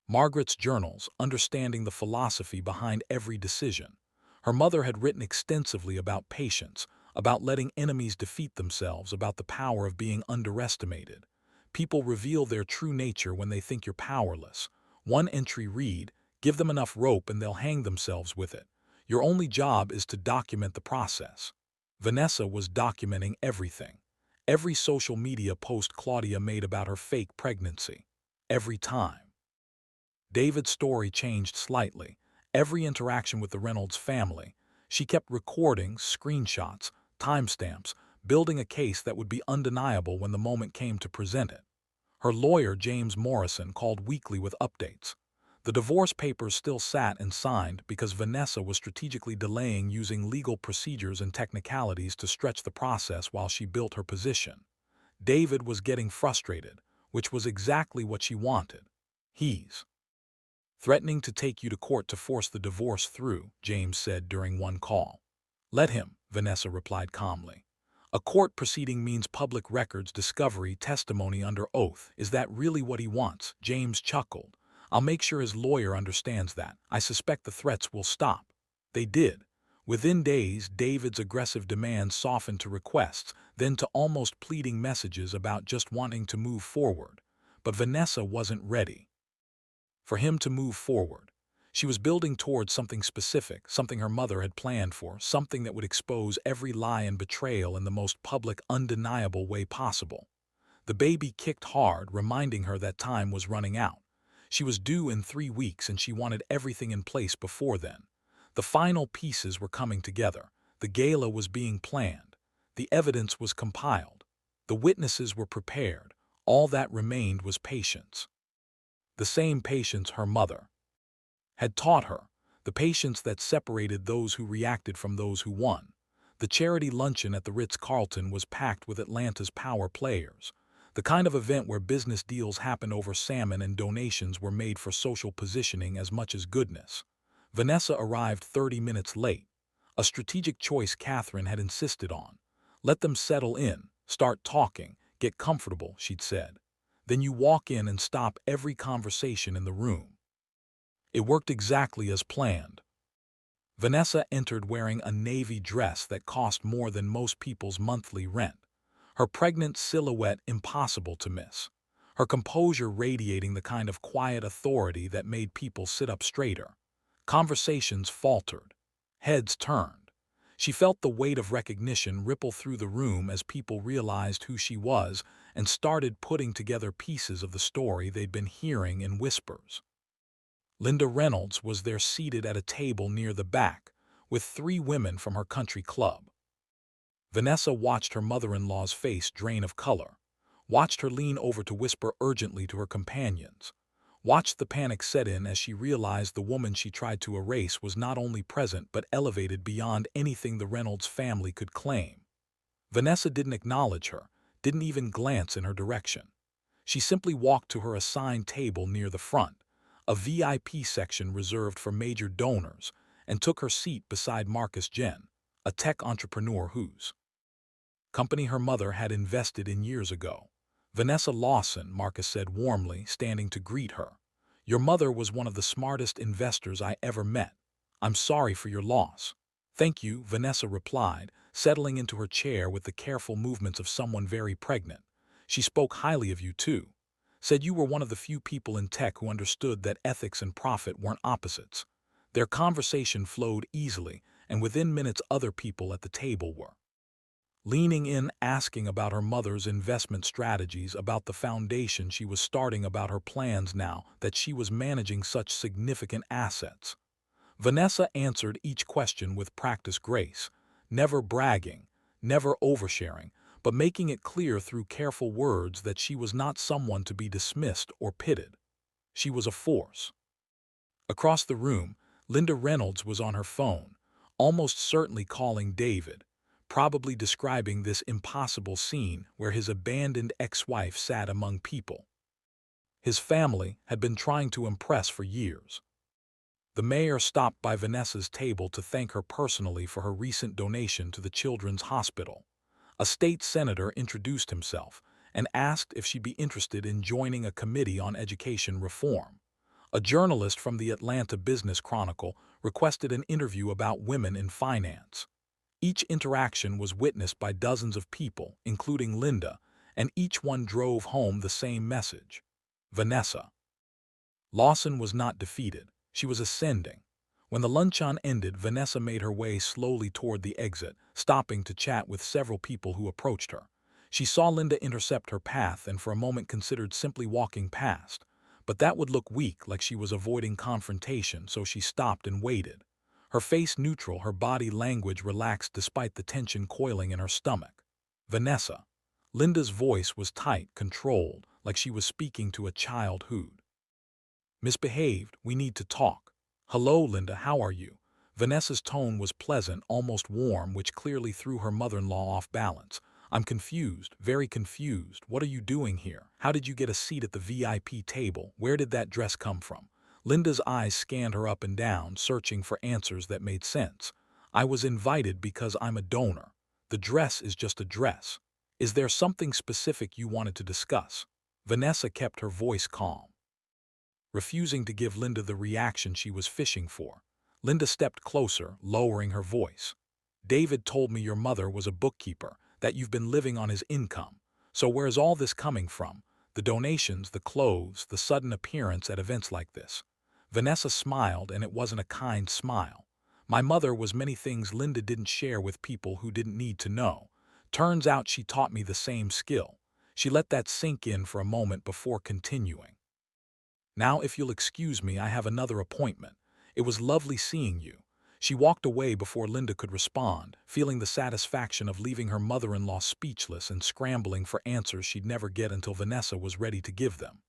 A: Margaret's journals, understanding the philosophy behind every decision. Her mother had written extensively about patience, about letting enemies defeat themselves, about the power of being underestimated. People reveal their true nature when they think you're powerless. One entry read, "Give them enough rope and they'll hang themselves with it. Your only job is to document the process." Vanessa was documenting everything. Every social media post Claudia made about her fake pregnancy. Every time. David's story changed slightly. Every interaction with the Reynolds family, she kept recording screenshots, timestamps, building a case that would be undeniable when the moment came to present it. Her lawyer, James Morrison, called weekly with updates. The divorce papers still sat and signed because Vanessa was strategically delaying, using legal procedures and technicalities to stretch the process while she built her position. David was getting frustrated, which was exactly what she wanted. He's threatening to take you to court to force the divorce through, James said during one call. Let him, Vanessa replied calmly. A court proceeding means public records, discovery, testimony under oath. Is that really what he wants? James chuckled. I'll make sure his lawyer understands that. I suspect the threats will stop. They did. Within days, David's aggressive demands softened to requests, then to almost pleading messages about just wanting to move forward. But Vanessa wasn't ready for him to move forward. She was building towards something specific, something her mother had planned for, something that would expose every lie and betrayal in the most public, undeniable way possible. The baby kicked hard, reminding her that time was running out. She was due in 3 weeks and she wanted everything in place before then. The final pieces were coming together. The gala was being planned. The evidence was compiled. The witnesses were prepared. All that remained was patience. The same patience her mother had taught her, the patience that separated those who reacted from those who won. The charity luncheon at the Ritz-Carlton was packed with Atlanta's power players, the kind of event where business deals happen over salmon and donations were made for social positioning as much as goodness. Vanessa arrived 30 minutes late, a strategic choice Catherine had insisted on. Let them settle in, start talking, get comfortable, she'd said. Then you walk in and stop every conversation in the room. It worked exactly as planned. Vanessa entered wearing a navy dress that cost more than most people's monthly rent, her pregnant silhouette impossible to miss, her composure radiating the kind of quiet authority that made people sit up straighter. Conversations faltered. Heads turned. She felt the weight of recognition ripple through the room as people realized who she was and started putting together pieces of the story they'd been hearing in whispers. Linda Reynolds was there, seated at a table near the back, with 3 women from her country club. Vanessa watched her mother-in-law's face drain of color, watched her lean over to whisper urgently to her companions, watched the panic set in as she realized the woman she tried to erase was not only present but elevated beyond anything the Reynolds family could claim. Vanessa didn't acknowledge her, didn't even glance in her direction. She simply walked to her assigned table near the front, a VIP section reserved for major donors, and took her seat beside Marcus Jen, a tech entrepreneur whose company her mother had invested in years ago. Vanessa Lawson, Marcus said warmly, standing to greet her. Your mother was one of the smartest investors I ever met. I'm sorry for your loss. Thank you, Vanessa replied, settling into her chair with the careful movements of someone very pregnant. She spoke highly of you too. Said you were one of the few people in tech who understood that ethics and profit weren't opposites. Their conversation flowed easily, and within minutes other people at the table were leaning in, asking about her mother's investment strategies, about the foundation she was starting, about her plans now that she was managing such significant assets. Vanessa answered each question with practiced grace, never bragging, never oversharing, but making it clear through careful words that she was not someone to be dismissed or pitied. She was a force. Across the room, Linda Reynolds was on her phone, almost certainly calling David, probably describing this impossible scene where his abandoned ex-wife sat among people his family had been trying to impress for years. The mayor stopped by Vanessa's table to thank her personally for her recent donation to the Children's Hospital. A state senator introduced himself and asked if she'd be interested in joining a committee on education reform. A journalist from the Atlanta Business Chronicle requested an interview about women in finance. Each interaction was witnessed by dozens of people, including Linda, and each one drove home the same message. Vanessa. Lawson was not defeated. She was ascending. When the luncheon ended, Vanessa made her way slowly toward the exit, stopping to chat with several people who approached her. She saw Linda intercept her path and for a moment considered simply walking past. But that would look weak, like she was avoiding confrontation, so she stopped and waited. Her face neutral, her body language relaxed despite the tension coiling in her stomach. Vanessa. Linda's voice was tight, controlled, like she was speaking to a child who'd misbehaved. We need to talk. Hello, Linda, how are you? Vanessa's tone was pleasant, almost warm, which clearly threw her mother-in-law off balance. I'm confused, very confused. What are you doing here? How did you get a seat at the VIP table? Where did that dress come from? Linda's eyes scanned her up and down, searching for answers that made sense. I was invited because I'm a donor. The dress is just a dress. Is there something specific you wanted to discuss? Vanessa kept her voice calm, refusing to give Linda the reaction she was fishing for. Linda stepped closer, lowering her voice. David told me your mother was a bookkeeper, that you've been living on his income. So where's all this coming from? The donations, the clothes, the sudden appearance at events like this. Vanessa smiled, and it wasn't a kind smile. My mother was many things Linda didn't share with people who didn't need to know. Turns out she taught me the same skill. She let that sink in for a moment before continuing. Now, if you'll excuse me, I have another appointment. It was lovely seeing you. She walked away before Linda could respond, feeling the satisfaction of leaving her mother-in-law speechless and scrambling for answers she'd never get until Vanessa was ready to give them.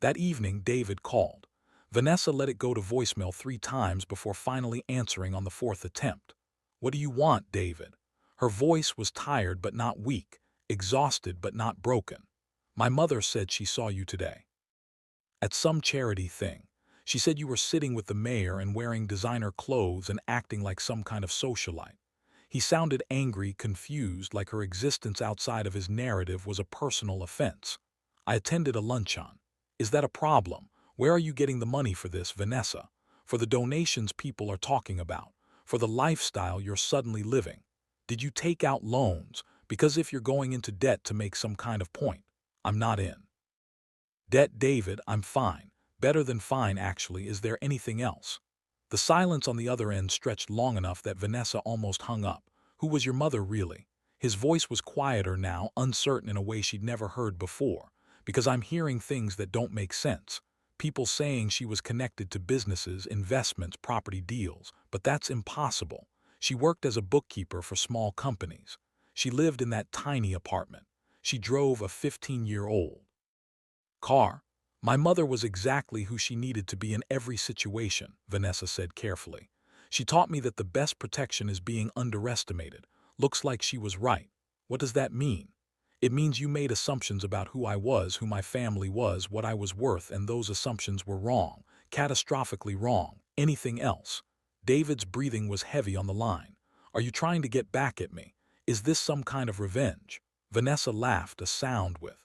A: That evening, David called. Vanessa let it go to voicemail 3 times before finally answering on the 4th attempt. What do you want, David? Her voice was tired but not weak, exhausted but not broken. My mother said she saw you today at some charity thing. She said you were sitting with the mayor and wearing designer clothes and acting like some kind of socialite. He sounded angry, confused, like her existence outside of his narrative was a personal offense. I attended a luncheon. Is that a problem? Where are you getting the money for this, Vanessa? For the donations people are talking about? For the lifestyle you're suddenly living? Did you take out loans? Because if you're going into debt to make some kind of point, I'm not in debt, David. I'm fine. Better than fine, actually. Is there anything else? The silence on the other end stretched long enough that Vanessa almost hung up. Who was your mother, really? His voice was quieter now, uncertain in a way she'd never heard before. Because I'm hearing things that don't make sense. People saying she was connected to businesses, investments, property deals. But that's impossible. She worked as a bookkeeper for small companies. She lived in that tiny apartment. She drove a 15-year-old car. My mother was exactly who she needed to be in every situation, Vanessa said carefully. She taught me that the best protection is being underestimated. Looks like she was right. What does that mean? It means you made assumptions about who I was, who my family was, what I was worth, and those assumptions were wrong, catastrophically wrong. Anything else? David's breathing was heavy on the line. Are you trying to get back at me? Is this some kind of revenge? Vanessa laughed, a sound with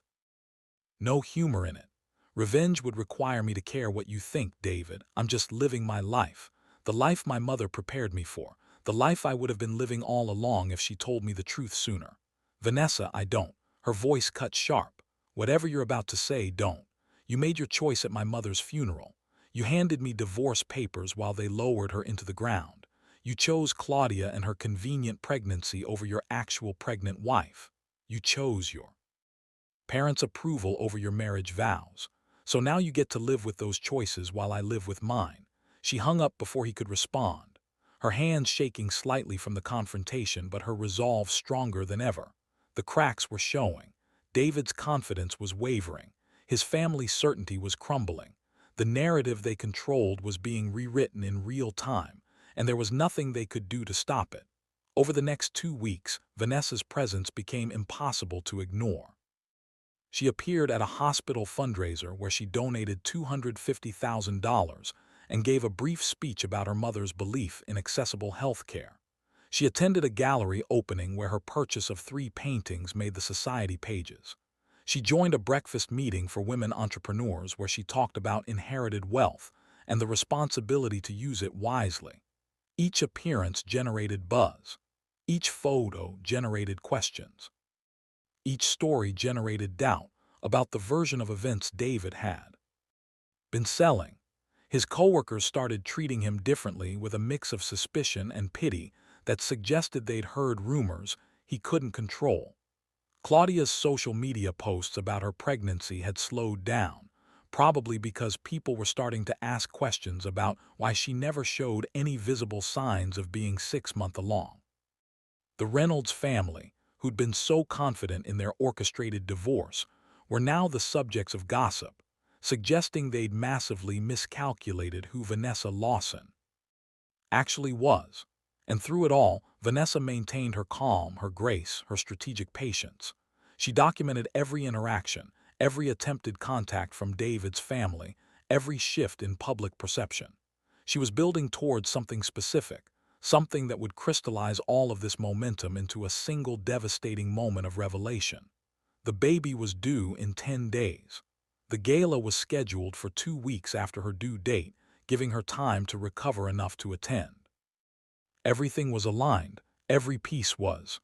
A: no humor in it. Revenge would require me to care what you think, David. I'm just living my life. The life my mother prepared me for. The life I would have been living all along if she told me the truth sooner. Vanessa, I don't. Her voice cut sharp. Whatever you're about to say, don't. You made your choice at my mother's funeral. You handed me divorce papers while they lowered her into the ground. You chose Claudia and her convenient pregnancy over your actual pregnant wife. You chose your parents' approval over your marriage vows. So now you get to live with those choices while I live with mine." She hung up before he could respond, her hands shaking slightly from the confrontation but her resolve stronger than ever. The cracks were showing. David's confidence was wavering. His family's certainty was crumbling. The narrative they controlled was being rewritten in real time, and there was nothing they could do to stop it. Over the next 2 weeks, Vanessa's presence became impossible to ignore. She appeared at a hospital fundraiser where she donated $250,000 and gave a brief speech about her mother's belief in accessible health care. She attended a gallery opening where her purchase of 3 paintings made the society pages. She joined a breakfast meeting for women entrepreneurs where she talked about inherited wealth and the responsibility to use it wisely. Each appearance generated buzz. Each photo generated questions. Each story generated doubt about the version of events David had been selling. His coworkers started treating him differently with a mix of suspicion and pity that suggested they'd heard rumors he couldn't control. Claudia's social media posts about her pregnancy had slowed down, probably because people were starting to ask questions about why she never showed any visible signs of being 6 months along. The Reynolds family, who'd been so confident in their orchestrated divorce, were now the subjects of gossip, suggesting they'd massively miscalculated who Vanessa Lawson actually was. And through it all, Vanessa maintained her calm, her grace, her strategic patience. She documented every interaction, every attempted contact from David's family, every shift in public perception. She was building towards something specific, something that would crystallize all of this momentum into a single devastating moment of revelation. The baby was due in 10 days. The gala was scheduled for 2 weeks after her due date, giving her time to recover enough to attend. Everything was aligned, every piece was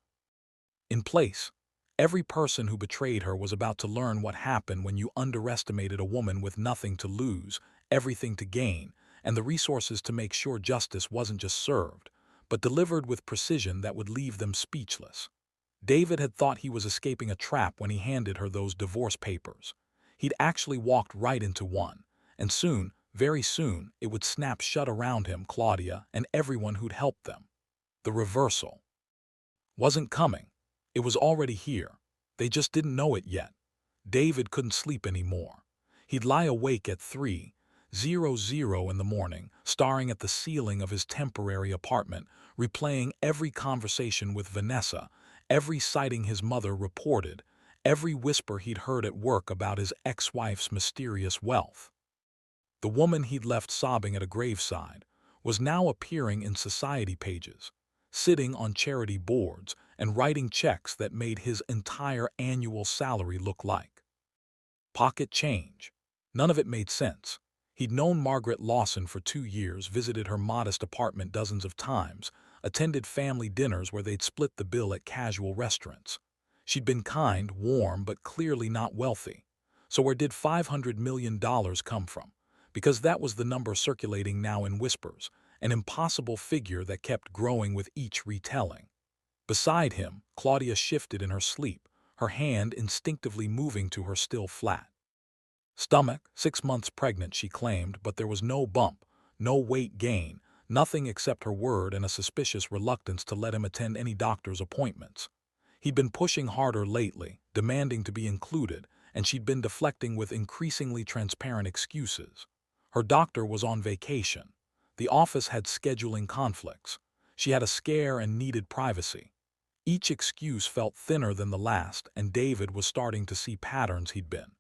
A: in place. Every person who betrayed her was about to learn what happened when you underestimated a woman with nothing to lose, everything to gain, and the resources to make sure justice wasn't just served, but delivered with precision that would leave them speechless. David had thought he was escaping a trap when he handed her those divorce papers. He'd actually walked right into one, and soon, very soon, it would snap shut around him, Claudia, and everyone who'd helped them. The reversal wasn't coming. It was already here. They just didn't know it yet. David couldn't sleep anymore. He'd lie awake at 3:00 in the morning, staring at the ceiling of his temporary apartment, replaying every conversation with Vanessa, every sighting his mother reported, every whisper he'd heard at work about his ex-wife's mysterious wealth. The woman he'd left sobbing at a graveside was now appearing in society pages, sitting on charity boards and writing checks that made his entire annual salary look like pocket change. None of it made sense. He'd known Margaret Lawson for 2 years, visited her modest apartment dozens of times, attended family dinners where they'd split the bill at casual restaurants. She'd been kind, warm, but clearly not wealthy. So where did $500 million come from? Because that was the number circulating now in whispers, an impossible figure that kept growing with each retelling. Beside him, Claudia shifted in her sleep, her hand instinctively moving to her still flat stomach. 6 months pregnant, she claimed, but there was no bump, no weight gain, nothing except her word and a suspicious reluctance to let him attend any doctor's appointments. He'd been pushing harder lately, demanding to be included, and she'd been deflecting with increasingly transparent excuses. Her doctor was on vacation. The office had scheduling conflicts. She had a scare and needed privacy. Each excuse felt thinner than the last, and David was starting to see patterns he'd been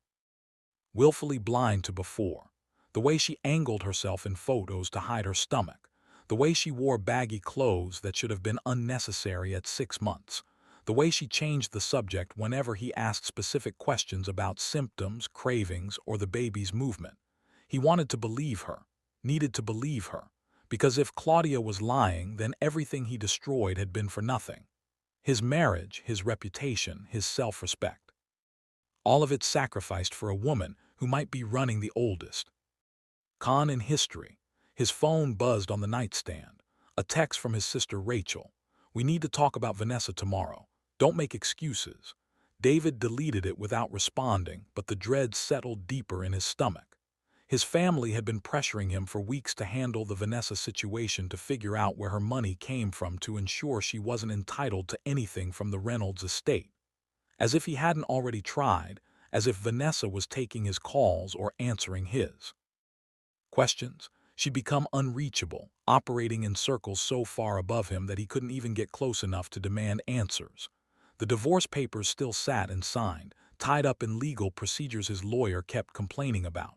A: willfully blind to before. The way she angled herself in photos to hide her stomach. The way she wore baggy clothes that should have been unnecessary at 6 months. The way she changed the subject whenever he asked specific questions about symptoms, cravings, or the baby's movement. He wanted to believe her, needed to believe her, because if Claudia was lying, then everything he destroyed had been for nothing. His marriage, his reputation, his self-respect. All of it sacrificed for a woman who might be running the oldest con in history. His phone buzzed on the nightstand. A text from his sister Rachel. We need to talk about Vanessa tomorrow. Don't make excuses. David deleted it without responding, but the dread settled deeper in his stomach. His family had been pressuring him for weeks to handle the Vanessa situation, to figure out where her money came from, to ensure she wasn't entitled to anything from the Reynolds estate. As if he hadn't already tried, as if Vanessa was taking his calls or answering his questions. She'd become unreachable, operating in circles so far above him that he couldn't even get close enough to demand answers. The divorce papers still sat and signed, tied up in legal procedures his lawyer kept complaining about.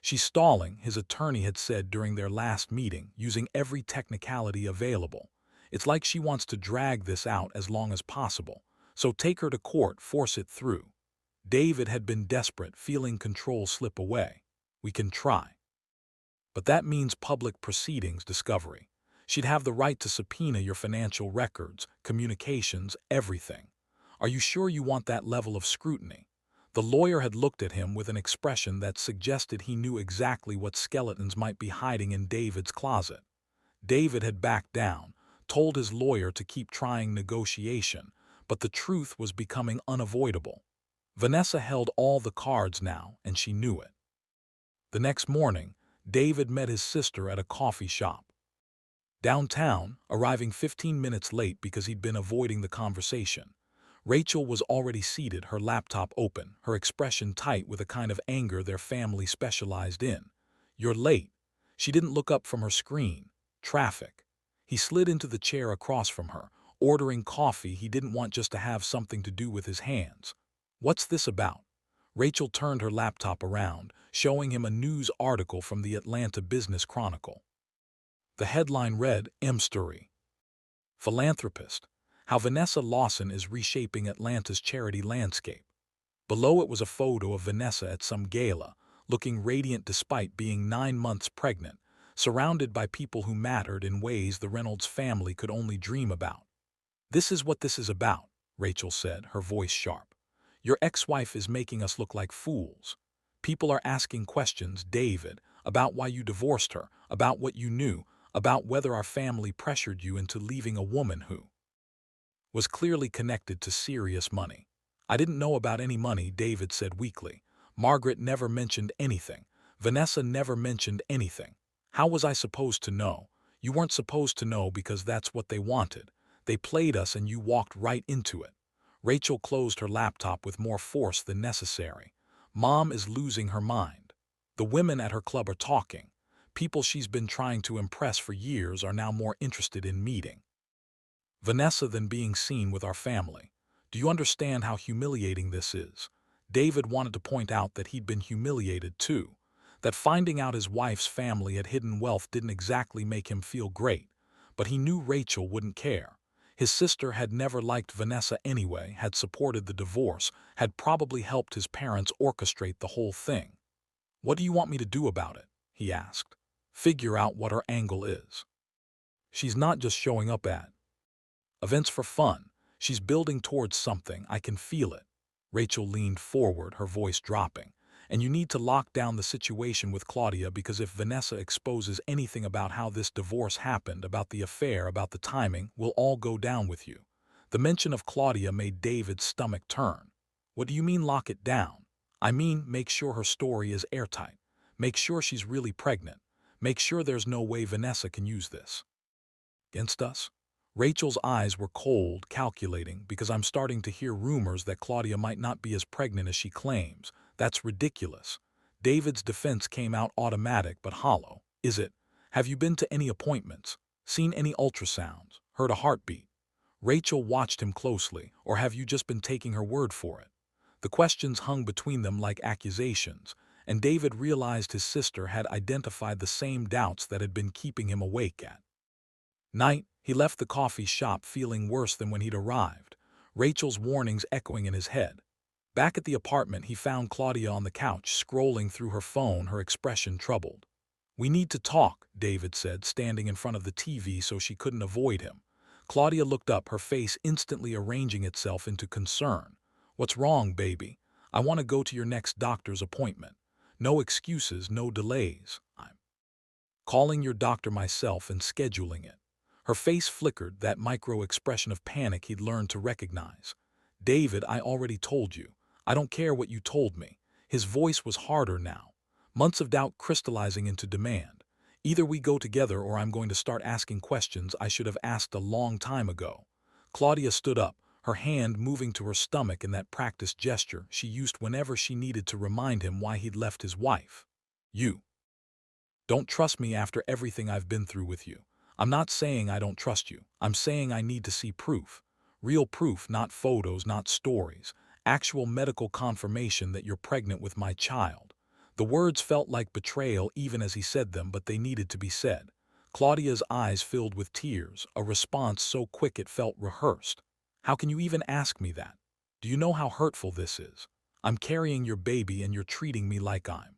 A: She's stalling, his attorney had said during their last meeting, using every technicality available. It's like she wants to drag this out as long as possible. So take her to court, force it through. David had been desperate, feeling control slip away. We can try. But that means public proceedings, discovery. She'd have the right to subpoena your financial records, communications, everything. Are you sure you want that level of scrutiny? The lawyer had looked at him with an expression that suggested he knew exactly what skeletons might be hiding in David's closet. David had backed down, told his lawyer to keep trying negotiation, but the truth was becoming unavoidable. Vanessa held all the cards now, and she knew it. The next morning, David met his sister at a coffee shop downtown, arriving 15 minutes late because he'd been avoiding the conversation. Rachel was already seated, her laptop open, her expression tight with a kind of anger their family specialized in. "You're late." She didn't look up from her screen. Traffic. He slid into the chair across from her, ordering coffee he didn't want just to have something to do with his hands. "What's this about?" Rachel turned her laptop around, showing him a news article from the Atlanta Business Chronicle. The headline read, "M-Story. Philanthropist. How Vanessa Lawson is reshaping Atlanta's charity landscape." Below it was a photo of Vanessa at some gala, looking radiant despite being 9 months pregnant, surrounded by people who mattered in ways the Reynolds family could only dream about. "This is what this is about," Rachel said, her voice sharp. "Your ex-wife is making us look like fools. People are asking questions, David, about why you divorced her, about what you knew, about whether our family pressured you into leaving a woman who was clearly connected to serious money." "I didn't know about any money," David said weakly. "Margaret never mentioned anything. Vanessa never mentioned anything. How was I supposed to know?" "You weren't supposed to know because that's what they wanted. They played us and you walked right into it." Rachel closed her laptop with more force than necessary. "Mom is losing her mind. The women at her club are talking. People she's been trying to impress for years are now more interested in meeting Vanessa than being seen with our family. Do you understand how humiliating this is?" David wanted to point out that he'd been humiliated too, that finding out his wife's family had hidden wealth didn't exactly make him feel great, but he knew Rachel wouldn't care. His sister had never liked Vanessa anyway, had supported the divorce, had probably helped his parents orchestrate the whole thing. "What do you want me to do about it?" he asked. "Figure out what her angle is. She's not just showing up at events for fun. She's building towards something. I can feel it." Rachel leaned forward, her voice dropping. "And you need to lock down the situation with Claudia, because if Vanessa exposes anything about how this divorce happened, about the affair, about the timing, we'll all go down with you." The mention of Claudia made David's stomach turn. "What do you mean lock it down?" "I mean make sure her story is airtight. Make sure she's really pregnant. Make sure there's no way Vanessa can use this against us." Rachel's eyes were cold, calculating, "Because I'm starting to hear rumors that Claudia might not be as pregnant as she claims. That's ridiculous." David's defense came out automatic but hollow. "Is it? Have you been to any appointments? Seen any ultrasounds? Heard a heartbeat?" Rachel watched him closely. "Or have you just been taking her word for it?" The questions hung between them like accusations, and David realized his sister had identified the same doubts that had been keeping him awake at night. He left the coffee shop feeling worse than when he'd arrived, Rachel's warnings echoing in his head. Back at the apartment, he found Claudia on the couch, scrolling through her phone, her expression troubled. "We need to talk," David said, standing in front of the TV so she couldn't avoid him. Claudia looked up, her face instantly arranging itself into concern. "What's wrong, baby?" "I want to go to your next doctor's appointment. No excuses, no delays. I'm calling your doctor myself and scheduling it." Her face flickered, that micro-expression of panic he'd learned to recognize. "David, I already told you. I don't care what you told me." His voice was harder now, months of doubt crystallizing into demand. "Either we go together or I'm going to start asking questions I should have asked a long time ago." Claudia stood up, her hand moving to her stomach in that practiced gesture she used whenever she needed to remind him why he'd left his wife. "You don't trust me after everything I've been through with you." "I'm not saying I don't trust you. I'm saying I need to see proof. Real proof, not photos, not stories. Actual medical confirmation that you're pregnant with my child." The words felt like betrayal even as he said them, but they needed to be said. Claudia's eyes filled with tears, a response so quick it felt rehearsed. "How can you even ask me that? Do you know how hurtful this is? I'm carrying your baby and you're treating me like I'm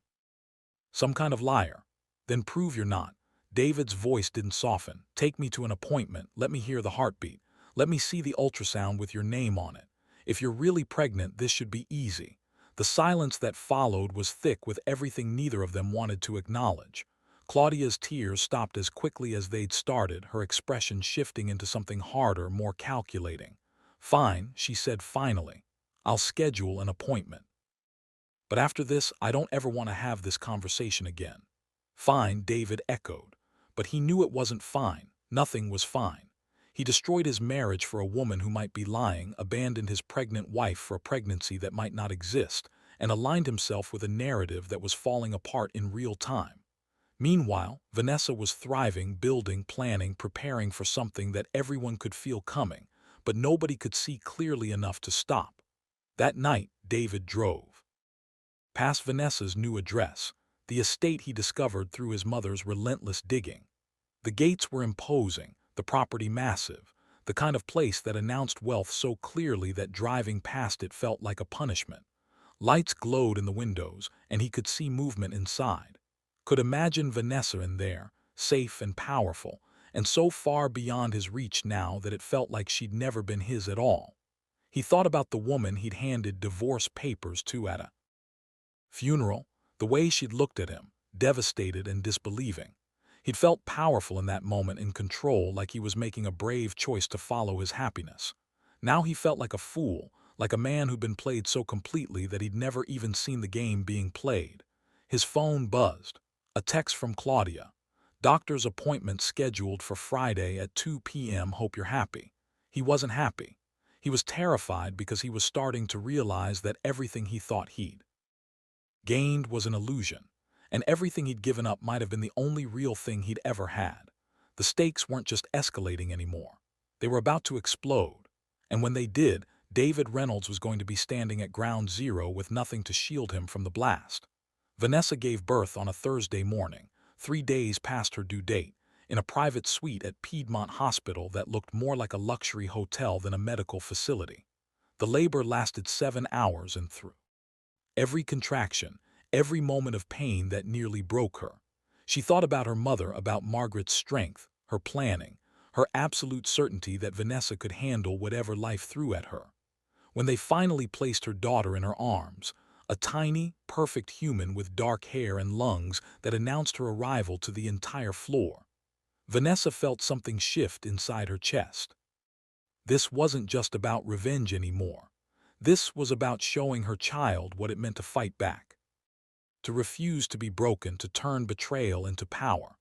A: some kind of liar." "Then prove you're not." David's voice didn't soften. "Take me to an appointment. Let me hear the heartbeat. Let me see the ultrasound with your name on it. If you're really pregnant, this should be easy." The silence that followed was thick with everything neither of them wanted to acknowledge. Claudia's tears stopped as quickly as they'd started, her expression shifting into something harder, more calculating. "Fine," she said finally. "I'll schedule an appointment. But after this, I don't ever want to have this conversation again." "Fine," David echoed. But he knew it wasn't fine. Nothing was fine. He destroyed his marriage for a woman who might be lying, abandoned his pregnant wife for a pregnancy that might not exist, and aligned himself with a narrative that was falling apart in real time. Meanwhile, Vanessa was thriving, building, planning, preparing for something that everyone could feel coming, but nobody could see clearly enough to stop. That night, David drove past Vanessa's new address, the estate he discovered through his mother's relentless digging. The gates were imposing, the property massive, the kind of place that announced wealth so clearly that driving past it felt like a punishment. Lights glowed in the windows, and he could see movement inside. Could imagine Vanessa in there, safe and powerful, and so far beyond his reach now that it felt like she'd never been his at all. He thought about the woman he'd handed divorce papers to at a funeral, the way she'd looked at him, devastated and disbelieving. He'd felt powerful in that moment, in control, like he was making a brave choice to follow his happiness. Now he felt like a fool, like a man who'd been played so completely that he'd never even seen the game being played. His phone buzzed. A text from Claudia. "Doctor's appointment scheduled for Friday at 2 p.m. Hope you're happy." He wasn't happy. He was terrified because he was starting to realize that everything he thought he'd gained was an illusion, and everything he'd given up might have been the only real thing he'd ever had. The stakes weren't just escalating anymore. They were about to explode. And when they did, David Reynolds was going to be standing at ground zero with nothing to shield him from the blast. Vanessa gave birth on a Thursday morning, 3 days past her due date, in a private suite at Piedmont Hospital that looked more like a luxury hotel than a medical facility. The labor lasted 7 hours, and through every contraction, every moment of pain that nearly broke her, she thought about her mother, about Margaret's strength, her planning, her absolute certainty that Vanessa could handle whatever life threw at her. When they finally placed her daughter in her arms, a tiny, perfect human with dark hair and lungs that announced her arrival to the entire floor, Vanessa felt something shift inside her chest. This wasn't just about revenge anymore. This was about showing her child what it meant to fight back, to refuse to be broken, to turn betrayal into power.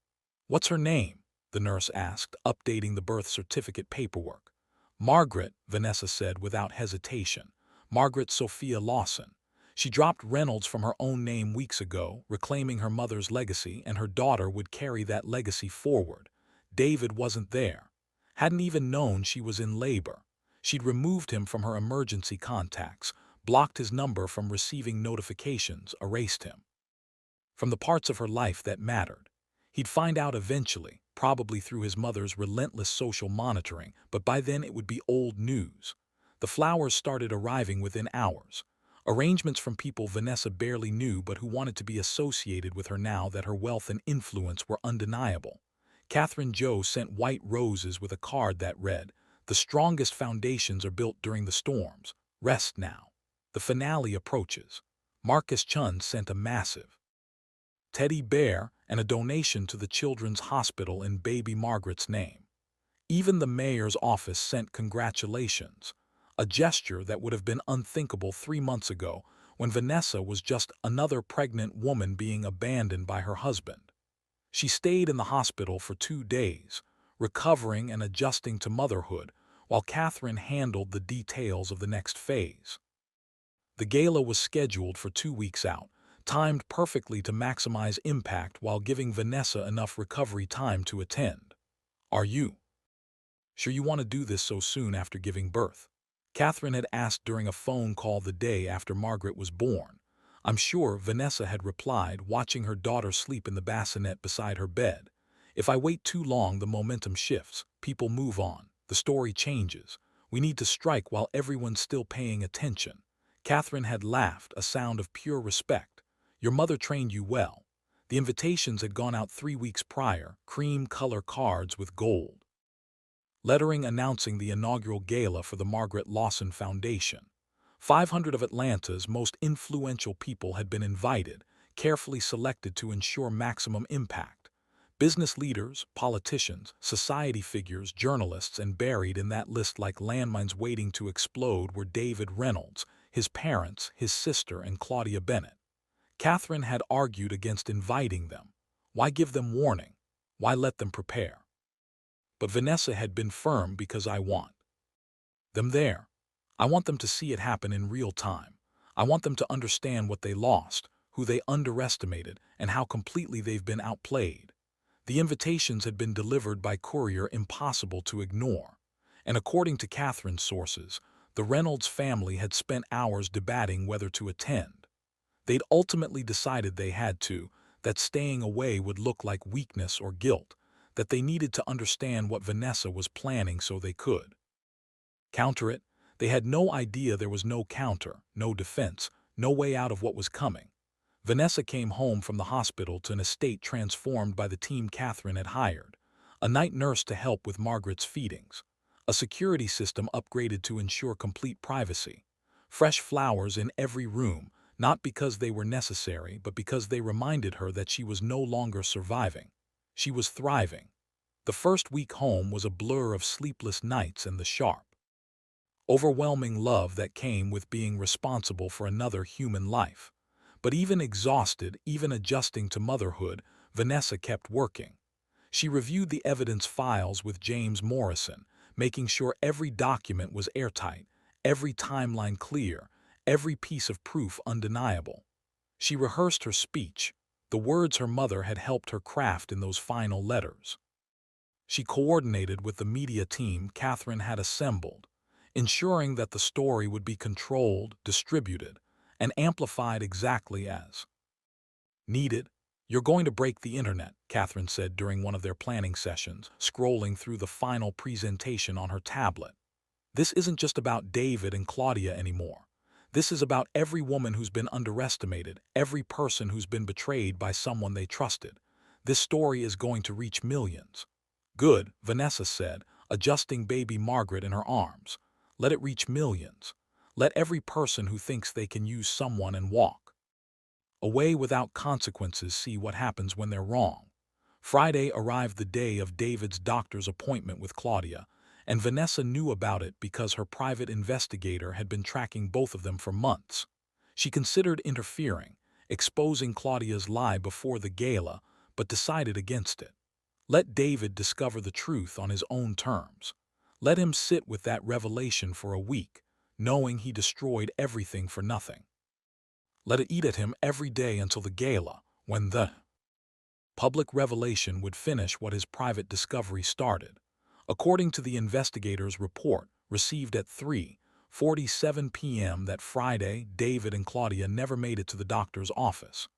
A: "What's her name?" the nurse asked, updating the birth certificate paperwork. "Margaret," Vanessa said without hesitation. "Margaret Sophia Lawson." She dropped Reynolds from her own name weeks ago, reclaiming her mother's legacy, and her daughter would carry that legacy forward. David wasn't there. Hadn't even known she was in labor. She'd removed him from her emergency contacts, blocked his number from receiving notifications, erased him from the parts of her life that mattered. He'd find out eventually, probably through his mother's relentless social monitoring, but by then it would be old news. The flowers started arriving within hours. Arrangements from people Vanessa barely knew but who wanted to be associated with her now that her wealth and influence were undeniable. Catherine Joe sent white roses with a card that read, "The strongest foundations are built during the storms. Rest now. The finale approaches." Marcus Chun sent a massive teddy bear and a donation to the Children's Hospital in baby Margaret's name. Even the mayor's office sent congratulations, a gesture that would have been unthinkable 3 months ago when Vanessa was just another pregnant woman being abandoned by her husband. She stayed in the hospital for 2 days, recovering and adjusting to motherhood, while Catherine handled the details of the next phase. The gala was scheduled for 2 weeks out, timed perfectly to maximize impact while giving Vanessa enough recovery time to attend. Are you sure you want to do this so soon after giving birth? Catherine had asked during a phone call the day after Margaret was born. I'm sure, Vanessa had replied, watching her daughter sleep in the bassinet beside her bed. If I wait too long, the momentum shifts, people move on, the story changes. We need to strike while everyone's still paying attention. Catherine had laughed, a sound of pure respect. Your mother trained you well. The invitations had gone out 3 weeks prior, cream color cards with gold lettering announcing the inaugural gala for the Margaret Lawson Foundation. 500 of Atlanta's most influential people had been invited, carefully selected to ensure maximum impact. Business leaders, politicians, society figures, journalists, and buried in that list like landmines waiting to explode were David Reynolds, his parents, his sister, and Claudia Bennett. Catherine had argued against inviting them. Why give them warning? Why let them prepare? But Vanessa had been firm because I want them there. I want them to see it happen in real time. I want them to understand what they lost, who they underestimated, and how completely they've been outplayed. The invitations had been delivered by courier impossible to ignore. And according to Catherine's sources, the Reynolds family had spent hours debating whether to attend. They'd ultimately decided they had to, that staying away would look like weakness or guilt, that they needed to understand what Vanessa was planning so they could counter it. They had no idea there was no counter, no defense, no way out of what was coming. Vanessa came home from the hospital to an estate transformed by the team Catherine had hired, a night nurse to help with Margaret's feedings, a security system upgraded to ensure complete privacy, fresh flowers in every room, not because they were necessary, but because they reminded her that she was no longer surviving. She was thriving. The first week home was a blur of sleepless nights and the sharp, overwhelming love that came with being responsible for another human life. But even exhausted, even adjusting to motherhood, Vanessa kept working. She reviewed the evidence files with James Morrison, making sure every document was airtight, every timeline clear, every piece of proof undeniable. She rehearsed her speech, the words her mother had helped her craft in those final letters. She coordinated with the media team Catherine had assembled, ensuring that the story would be controlled, distributed, and amplified exactly as needed. You're going to break the internet, Catherine said during one of their planning sessions, scrolling through the final presentation on her tablet. This isn't just about David and Claudia anymore. This is about every woman who's been underestimated, every person who's been betrayed by someone they trusted. This story is going to reach millions. Good, Vanessa said, adjusting baby Margaret in her arms. Let it reach millions. Let every person who thinks they can use someone and walk away without consequences see what happens when they're wrong. Friday arrived, the day of David's doctor's appointment with Claudia, and Vanessa knew about it because her private investigator had been tracking both of them for months. She considered interfering, exposing Claudia's lie before the gala, but decided against it. Let David discover the truth on his own terms. Let him sit with that revelation for a week, knowing he destroyed everything for nothing. Let it eat at him every day until the gala, when the public revelation would finish what his private discovery started. According to the investigator's report, received at 3:47 p.m. that Friday, David and Claudia never made it to the doctor's office.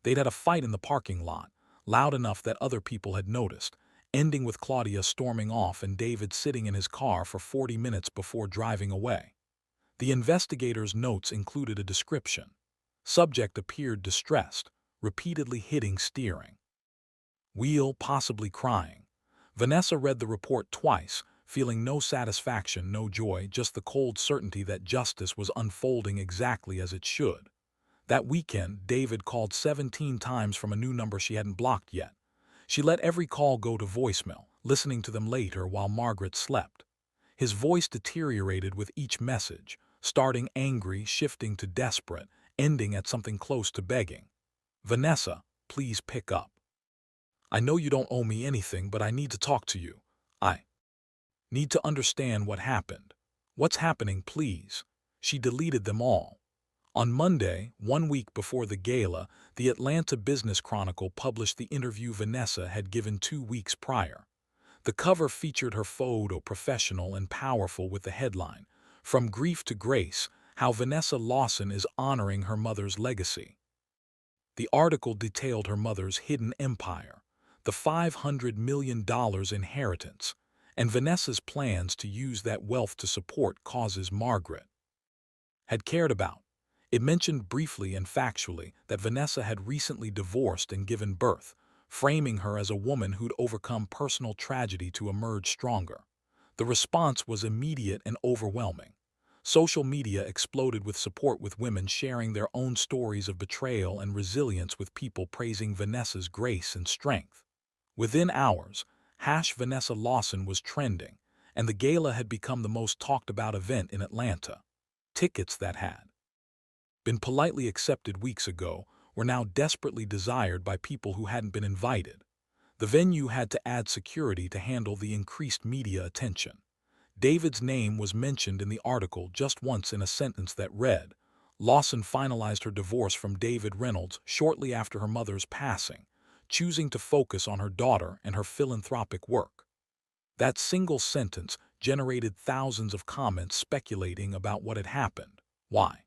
A: They'd had a fight in the parking lot, loud enough that other people had noticed, ending with Claudia storming off and David sitting in his car for 40 minutes before driving away. The investigator's notes included a description. Subject appeared distressed, repeatedly hitting steering wheel, possibly crying. Vanessa read the report twice, feeling no satisfaction, no joy, just the cold certainty that justice was unfolding exactly as it should. That weekend, David called 17 times from a new number she hadn't blocked yet. She let every call go to voicemail, listening to them later while Margaret slept. His voice deteriorated with each message, starting angry, shifting to desperate, ending at something close to begging. "Vanessa, please pick up. I know you don't owe me anything, but I need to talk to you. I need to understand what happened. What's happening, please?" She deleted them all. On Monday, 1 week before the gala, the Atlanta Business Chronicle published the interview Vanessa had given 2 weeks prior. The cover featured her photo, professional and powerful, with the headline, "From Grief to Grace, How Vanessa Lawson is Honoring Her Mother's Legacy." The article detailed her mother's hidden empire, the $500 million inheritance, and Vanessa's plans to use that wealth to support causes Margaret had cared about. It mentioned briefly and factually that Vanessa had recently divorced and given birth, framing her as a woman who'd overcome personal tragedy to emerge stronger. The response was immediate and overwhelming. Social media exploded with support, with women sharing their own stories of betrayal and resilience, with people praising Vanessa's grace and strength. Within hours, #Vanessa Lawson was trending, and the gala had become the most talked about event in Atlanta. Tickets that had been politely accepted weeks ago were now desperately desired by people who hadn't been invited. The venue had to add security to handle the increased media attention. David's name was mentioned in the article just once, in a sentence that read, "Lawson finalized her divorce from David Reynolds shortly after her mother's passing, choosing to focus on her daughter and her philanthropic work." That single sentence generated thousands of comments speculating about what had happened, why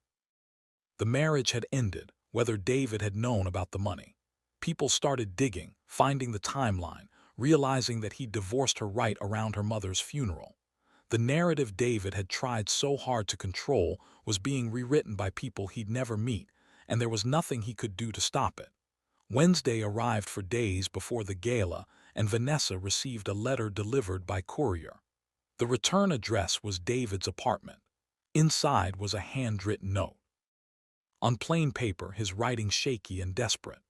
A: the marriage had ended, whether David had known about the money. People started digging, finding the timeline, realizing that he'd divorced her right around her mother's funeral. The narrative David had tried so hard to control was being rewritten by people he'd never meet, and there was nothing he could do to stop it. Wednesday arrived for days before the gala, and Vanessa received a letter delivered by courier. The return address was David's apartment. Inside was a handwritten note. On plain paper, his writing shaky and desperate.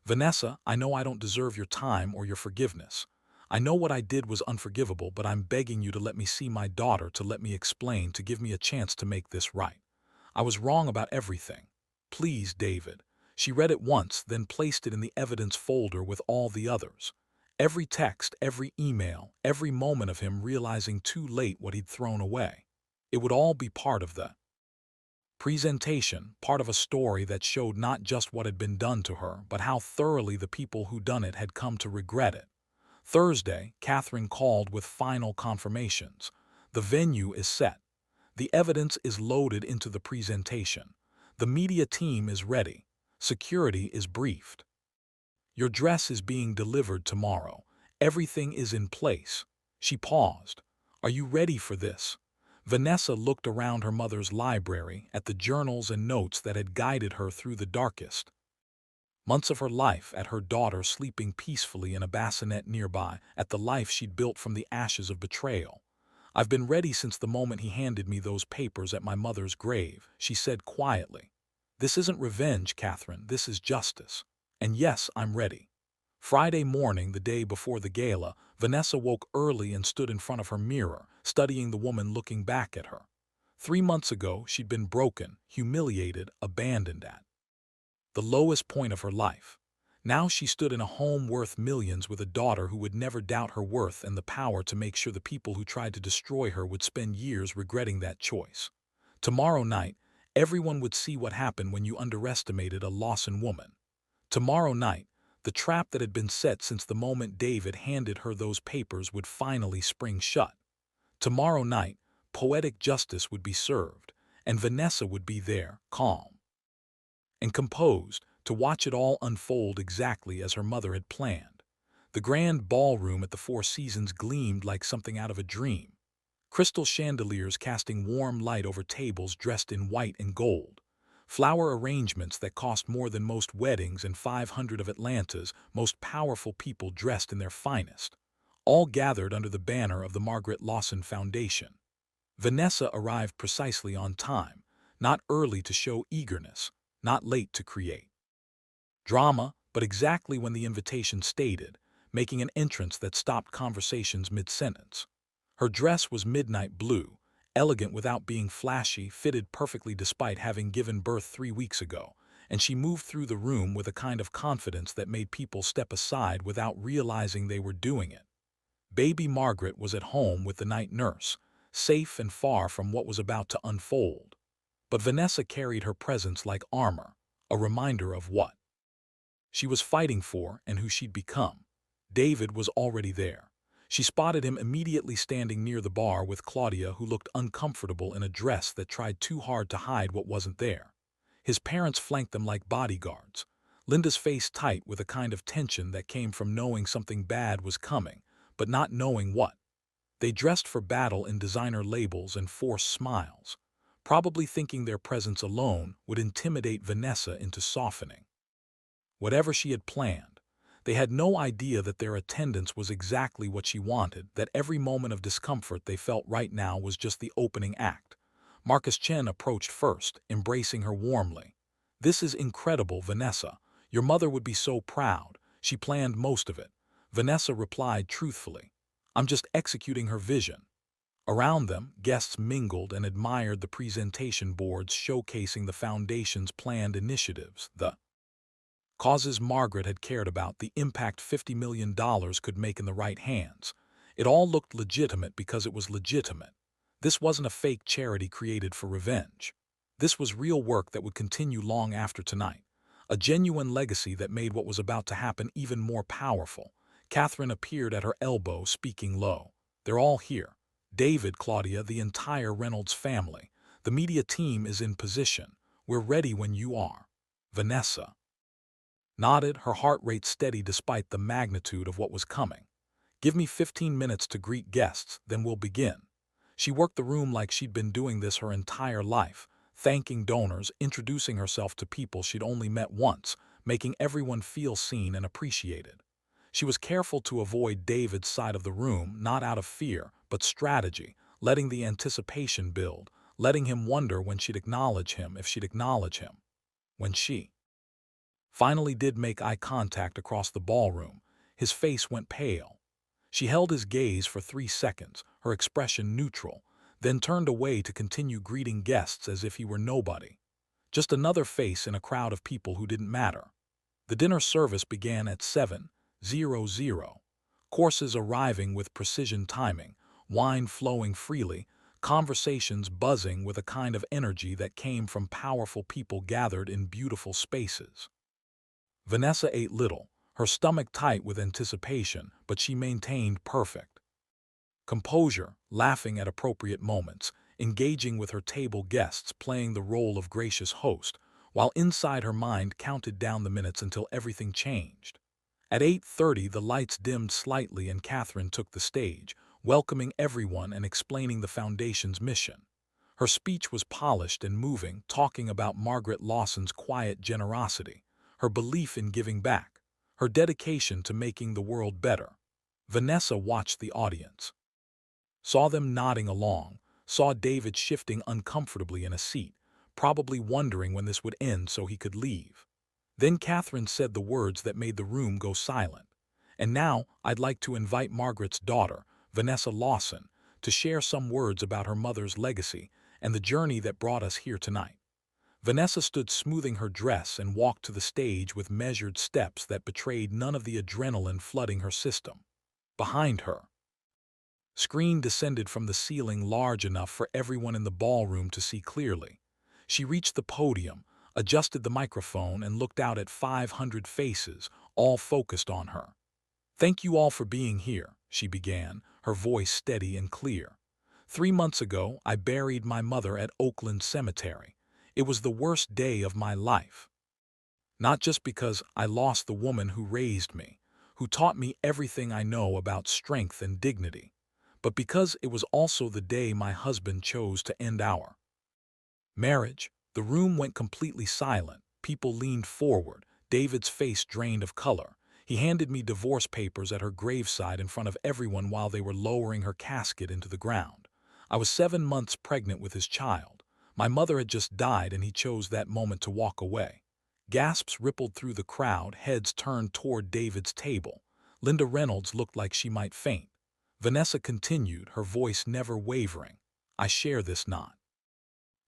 A: "Vanessa, I know I don't deserve your time or your forgiveness. I know what I did was unforgivable, but I'm begging you to let me see my daughter, to let me explain, to give me a chance to make this right. I was wrong about everything. Please, David." She read it once, then placed it in the evidence folder with all the others. Every text, every email, every moment of him realizing too late what he'd thrown away. It would all be part of the presentation, part of a story that showed not just what had been done to her, but how thoroughly the people who done it had come to regret it. Thursday, Catherine called with final confirmations. The venue is set. The evidence is loaded into the presentation. The media team is ready. Security is briefed. Your dress is being delivered tomorrow. Everything is in place. She paused. Are you ready for this? Vanessa looked around her mother's library, at the journals and notes that had guided her through the darkest months of her life, at her daughter sleeping peacefully in a bassinet nearby, at the life she'd built from the ashes of betrayal. "I've been ready since the moment he handed me those papers at my mother's grave," she said quietly. "This isn't revenge, Catherine, this is justice. And yes, I'm ready." Friday morning, the day before the gala, Vanessa woke early and stood in front of her mirror, studying the woman looking back at her. 3 months ago, she'd been broken, humiliated, abandoned at the lowest point of her life. Now she stood in a home worth millions, with a daughter who would never doubt her worth, and the power to make sure the people who tried to destroy her would spend years regretting that choice. Tomorrow night, everyone would see what happened when you underestimated a Lawson woman. Tomorrow night, the trap that had been set since the moment David handed her those papers would finally spring shut. Tomorrow night, poetic justice would be served, and Vanessa would be there, calm and composed, to watch it all unfold exactly as her mother had planned. The grand ballroom at the Four Seasons gleamed like something out of a dream. Crystal chandeliers casting warm light over tables dressed in white and gold. Flower arrangements that cost more than most weddings, and 500 of Atlanta's most powerful people dressed in their finest, all gathered under the banner of the Margaret Lawson Foundation. Vanessa arrived precisely on time, not early to show eagerness, not late to create drama, but exactly when the invitation stated, making an entrance that stopped conversations mid-sentence. Her dress was midnight blue, elegant without being flashy, fitted perfectly despite having given birth 3 weeks ago, and she moved through the room with a kind of confidence that made people step aside without realizing they were doing it. Baby Margaret was at home with the night nurse, safe and far from what was about to unfold. But Vanessa carried her presence like armor, a reminder of what she was fighting for and who she'd become. David was already there. She spotted him immediately standing near the bar with Claudia, who looked uncomfortable in a dress that tried too hard to hide what wasn't there. His parents flanked them like bodyguards. Linda's face tight with a kind of tension that came from knowing something bad was coming, but not knowing what. They dressed for battle in designer labels and forced smiles, probably thinking their presence alone would intimidate Vanessa into softening. Whatever she had planned, they had no idea that their attendance was exactly what she wanted, that every moment of discomfort they felt right now was just the opening act. Marcus Chen approached first, embracing her warmly. "This is incredible, Vanessa. Your mother would be so proud. She planned most of it." Vanessa replied truthfully, "I'm just executing her vision." Around them, guests mingled and admired the presentation boards showcasing the Foundation's planned initiatives, the causes Margaret had cared about, the impact $50 million could make in the right hands. It all looked legitimate because it was legitimate. This wasn't a fake charity created for revenge. This was real work that would continue long after tonight. A genuine legacy that made what was about to happen even more powerful. Catherine appeared at her elbow, speaking low. "They're all here. David, Claudia, the entire Reynolds family. The media team is in position. We're ready when you are." Vanessa nodded, her heart rate steady despite the magnitude of what was coming. "Give me 15 minutes to greet guests, then we'll begin." She worked the room like she'd been doing this her entire life, thanking donors, introducing herself to people she'd only met once, making everyone feel seen and appreciated. She was careful to avoid David's side of the room, not out of fear, but strategy, letting the anticipation build, letting him wonder when she'd acknowledge him, if she'd acknowledge him. When she finally did make eye contact across the ballroom, his face went pale. She held his gaze for 3 seconds, her expression neutral, then turned away to continue greeting guests as if he were nobody. Just another face in a crowd of people who didn't matter. The dinner service began at 7:00, courses arriving with precision timing, wine flowing freely, conversations buzzing with a kind of energy that came from powerful people gathered in beautiful spaces. Vanessa ate little, her stomach tight with anticipation, but she maintained perfect composure, laughing at appropriate moments, engaging with her table guests, playing the role of gracious host, while inside her mind counted down the minutes until everything changed. At 8:30, the lights dimmed slightly and Catherine took the stage, welcoming everyone and explaining the Foundation's mission. Her speech was polished and moving, talking about Margaret Lawson's quiet generosity, her belief in giving back, her dedication to making the world better. Vanessa watched the audience, saw them nodding along, saw David shifting uncomfortably in a seat, probably wondering when this would end so he could leave. Then Catherine said the words that made the room go silent. "And now I'd like to invite Margaret's daughter, Vanessa Lawson, to share some words about her mother's legacy and the journey that brought us here tonight." Vanessa stood smoothing her dress and walked to the stage with measured steps that betrayed none of the adrenaline flooding her system. Behind her, screen descended from the ceiling large enough for everyone in the ballroom to see clearly. She reached the podium, adjusted the microphone, and looked out at 500 faces, all focused on her. "Thank you all for being here," she began, her voice steady and clear. "3 months ago, I buried my mother at Oakland Cemetery. It was the worst day of my life. Not just because I lost the woman who raised me, who taught me everything I know about strength and dignity, but because it was also the day my husband chose to end our marriage." The room went completely silent. People leaned forward, David's face drained of color. He handed me divorce papers at her graveside in front of everyone while they were lowering her casket into the ground. I was 7 months pregnant with his child. My mother had just died and he chose that moment to walk away. Gasps rippled through the crowd, heads turned toward David's table. Linda Reynolds looked like she might faint. Vanessa continued, her voice never wavering. I share this not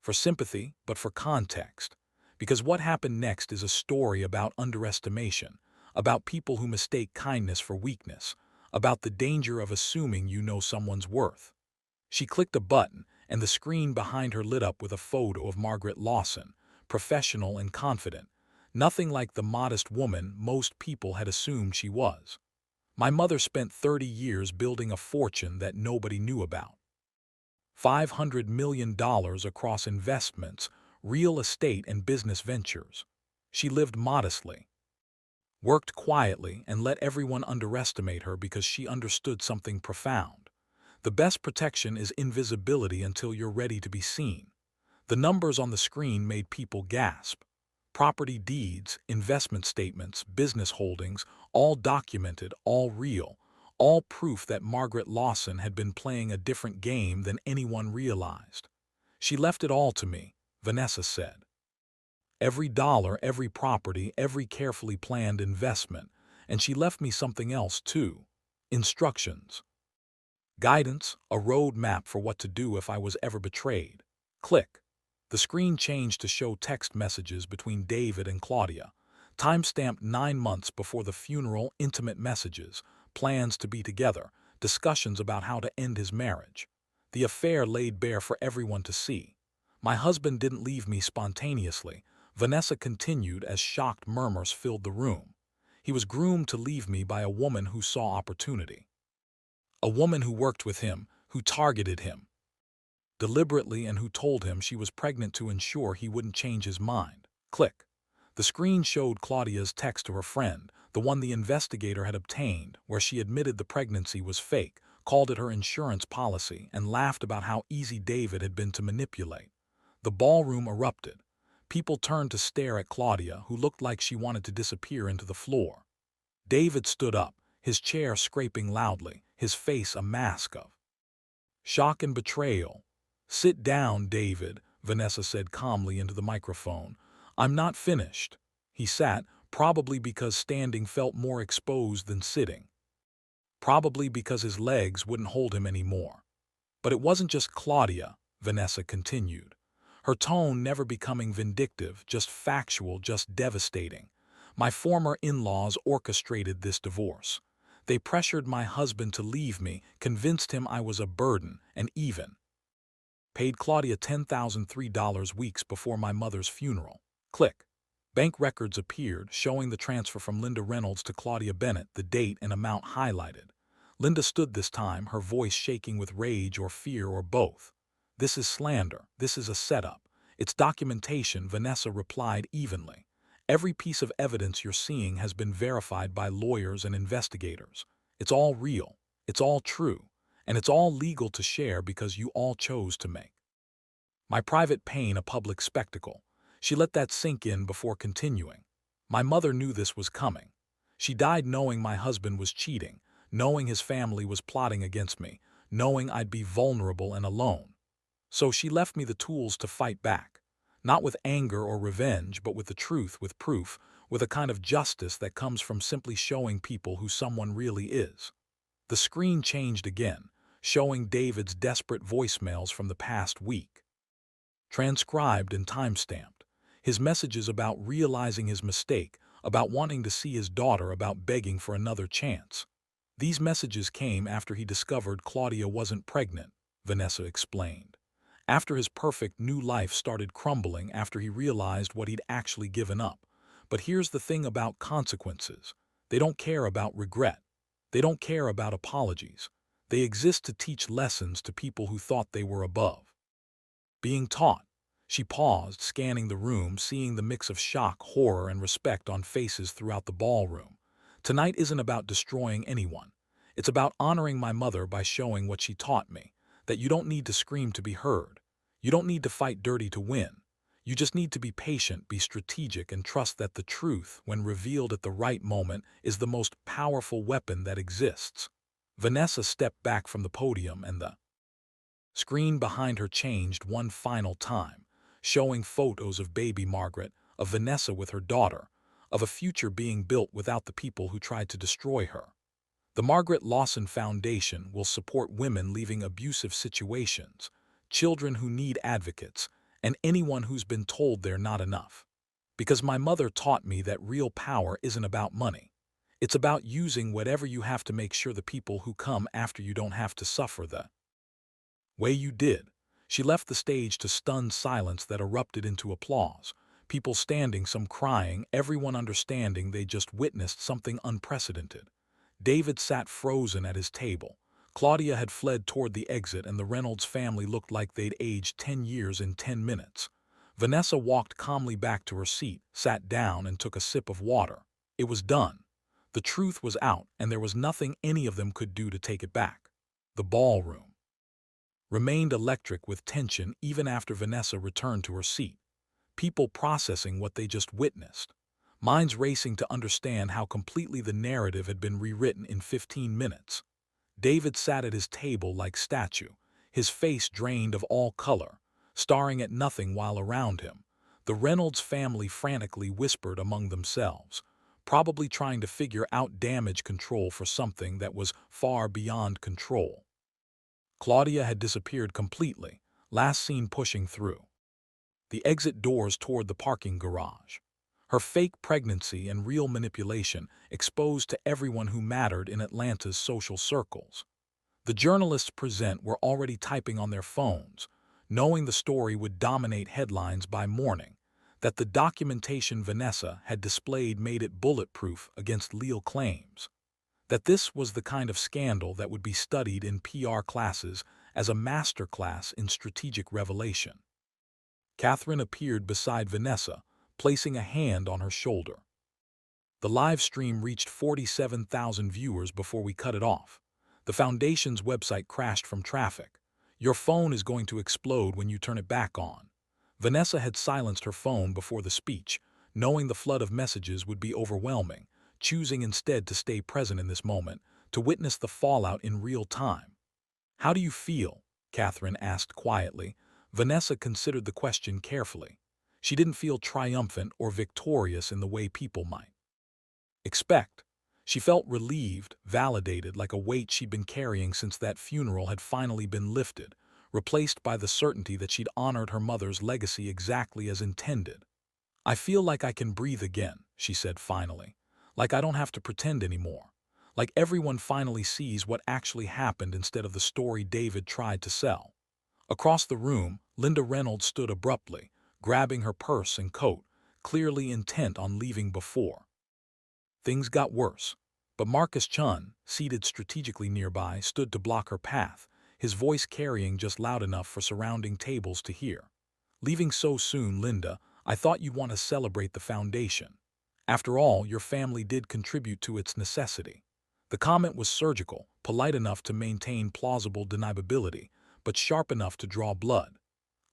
A: for sympathy, but for context. Because what happened next is a story about underestimation, about people who mistake kindness for weakness, about the danger of assuming you know someone's worth. She clicked a button, and the screen behind her lit up with a photo of Margaret Lawson, professional and confident, nothing like the modest woman most people had assumed she was. My mother spent 30 years building a fortune that nobody knew about. $500 million across investments, real estate and business ventures. She lived modestly, worked quietly, and let everyone underestimate her because she understood something profound. The best protection is invisibility until you're ready to be seen. The numbers on the screen made people gasp. Property deeds, investment statements, business holdings, all documented, all real, all proof that Margaret Lawson had been playing a different game than anyone realized. She left it all to me, Vanessa said. Every dollar, every property, every carefully planned investment, and she left me something else too. Instructions. Guidance, a road map for what to do if I was ever betrayed. Click. The screen changed to show text messages between David and Claudia, timestamped 9 months before the funeral, intimate messages, plans to be together, discussions about how to end his marriage. The affair laid bare for everyone to see. My husband didn't leave me spontaneously, Vanessa continued as shocked murmurs filled the room. He was groomed to leave me by a woman who saw opportunity. A woman who worked with him, who targeted him deliberately, and who told him she was pregnant to ensure he wouldn't change his mind. Click. The screen showed Claudia's text to her friend, the one the investigator had obtained, where she admitted the pregnancy was fake, called it her insurance policy, and laughed about how easy David had been to manipulate. The ballroom erupted. People turned to stare at Claudia, who looked like she wanted to disappear into the floor. David stood up, his chair scraping loudly, his face a mask of shock and betrayal. Sit down, David, Vanessa said calmly into the microphone. I'm not finished. He sat, probably because standing felt more exposed than sitting. Probably because his legs wouldn't hold him anymore. But it wasn't just Claudia, Vanessa continued. Her tone never becoming vindictive, just factual, just devastating. My former in-laws orchestrated this divorce. They pressured my husband to leave me, convinced him I was a burden, and even paid Claudia $10,003 weeks before my mother's funeral. Click. Bank records appeared, showing the transfer from Linda Reynolds to Claudia Bennett, the date and amount highlighted. Linda stood this time, her voice shaking with rage or fear or both. This is slander. This is a setup. It's documentation, Vanessa replied evenly. Every piece of evidence you're seeing has been verified by lawyers and investigators. It's all real. It's all true. And it's all legal to share because you all chose to make my private pain a public spectacle. She let that sink in before continuing. My mother knew this was coming. She died knowing my husband was cheating, knowing his family was plotting against me, knowing I'd be vulnerable and alone. So she left me the tools to fight back, not with anger or revenge, but with the truth, with proof, with a kind of justice that comes from simply showing people who someone really is. The screen changed again, showing David's desperate voicemails from the past week, transcribed and timestamped. His messages about realizing his mistake, about wanting to see his daughter, about begging for another chance. These messages came after he discovered Claudia wasn't pregnant, Vanessa explained. After his perfect new life started crumbling, after he realized what he'd actually given up. But here's the thing about consequences. They don't care about regret. They don't care about apologies. They exist to teach lessons to people who thought they were above being taught. She paused, scanning the room, seeing the mix of shock, horror, and respect on faces throughout the ballroom. Tonight isn't about destroying anyone. It's about honoring my mother by showing what she taught me, that you don't need to scream to be heard. You don't need to fight dirty to win. You just need to be patient, be strategic, and trust that the truth, when revealed at the right moment, is the most powerful weapon that exists. Vanessa stepped back from the podium, and the screen behind her changed one final time, showing photos of baby Margaret, of Vanessa with her daughter, of a future being built without the people who tried to destroy her. The Margaret Lawson Foundation will support women leaving abusive situations, children who need advocates, and anyone who's been told they're not enough. Because my mother taught me that real power isn't about money. It's about using whatever you have to make sure the people who come after you don't have to suffer the way you did. She left the stage to stunned silence that erupted into applause. People standing, some crying, everyone understanding they just witnessed something unprecedented. David sat frozen at his table. Claudia had fled toward the exit, and the Reynolds family looked like they'd aged 10 years in 10 minutes. Vanessa walked calmly back to her seat, sat down, and took a sip of water. It was done. The truth was out, and there was nothing any of them could do to take it back. The ballroom remained electric with tension even after Vanessa returned to her seat. People processing what they just witnessed. Minds racing to understand how completely the narrative had been rewritten in 15 minutes. David sat at his table like statue, his face drained of all color, staring at nothing while around him. The Reynolds family frantically whispered among themselves, probably trying to figure out damage control for something that was far beyond control. Claudia had disappeared completely, last seen pushing through the exit doors toward the parking garage. Her fake pregnancy and real manipulation exposed to everyone who mattered in Atlanta's social circles. The journalists present were already typing on their phones, knowing the story would dominate headlines by morning, that the documentation Vanessa had displayed made it bulletproof against legal claims, that this was the kind of scandal that would be studied in PR classes as a masterclass in strategic revelation. Catherine appeared beside Vanessa, placing a hand on her shoulder. The live stream reached 47,000 viewers before we cut it off. The Foundation's website crashed from traffic. Your phone is going to explode when you turn it back on. Vanessa had silenced her phone before the speech, knowing the flood of messages would be overwhelming, choosing instead to stay present in this moment, to witness the fallout in real time. How do you feel? Catherine asked quietly. Vanessa considered the question carefully. She didn't feel triumphant or victorious in the way people might expect. She felt relieved, validated, like a weight she'd been carrying since that funeral had finally been lifted, replaced by the certainty that she'd honored her mother's legacy exactly as intended. I feel like I can breathe again, she said finally. Like I don't have to pretend anymore. Like everyone finally sees what actually happened instead of the story David tried to sell. Across the room, Linda Reynolds stood abruptly, grabbing her purse and coat, clearly intent on leaving before things got worse. But Marcus Chun, seated strategically nearby, stood to block her path, his voice carrying just loud enough for surrounding tables to hear. Leaving so soon, Linda, I thought you'd want to celebrate the Foundation. After all, your family did contribute to its necessity. The comment was surgical, polite enough to maintain plausible deniability, but sharp enough to draw blood.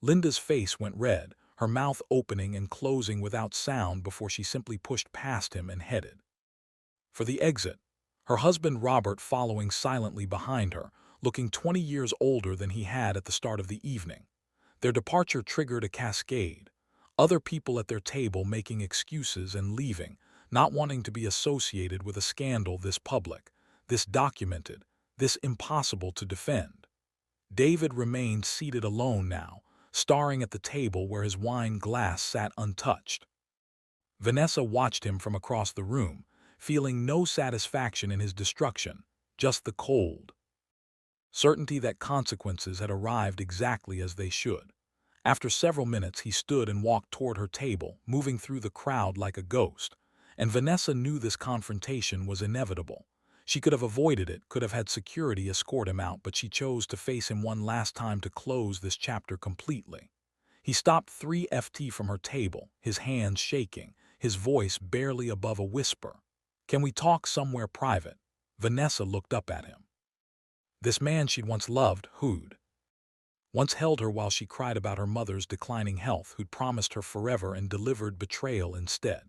A: Linda's face went red, her mouth opening and closing without sound before she simply pushed past him and headed for the exit, her husband Robert following silently behind her, looking 20 years older than he had at the start of the evening. Their departure triggered a cascade, other people at their table making excuses and leaving, not wanting to be associated with a scandal this public, this documented, this impossible to defend. David remained seated alone now, staring at the table where his wine glass sat untouched. Vanessa watched him from across the room, feeling no satisfaction in his destruction, just the cold certainty that consequences had arrived exactly as they should. After several minutes, he stood and walked toward her table, moving through the crowd like a ghost. And Vanessa knew this confrontation was inevitable. She could have avoided it, could have had security escort him out, but she chose to face him one last time to close this chapter completely. He stopped 3 ft from her table, his hands shaking, his voice barely above a whisper. Can we talk somewhere private? Vanessa looked up at him. This man she'd once loved, who'd once held her while she cried about her mother's declining health, who'd promised her forever and delivered betrayal instead.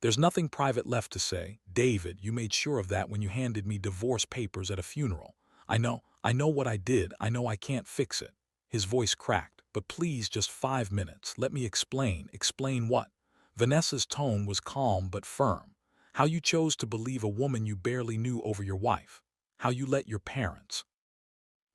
A: There's nothing private left to say. David, you made sure of that when you handed me divorce papers at a funeral. I know what I did. I know I can't fix it. His voice cracked. But please, just 5 minutes. Let me explain. Explain what? Vanessa's tone was calm but firm. How you chose to believe a woman you barely knew over your wife. how you let your parents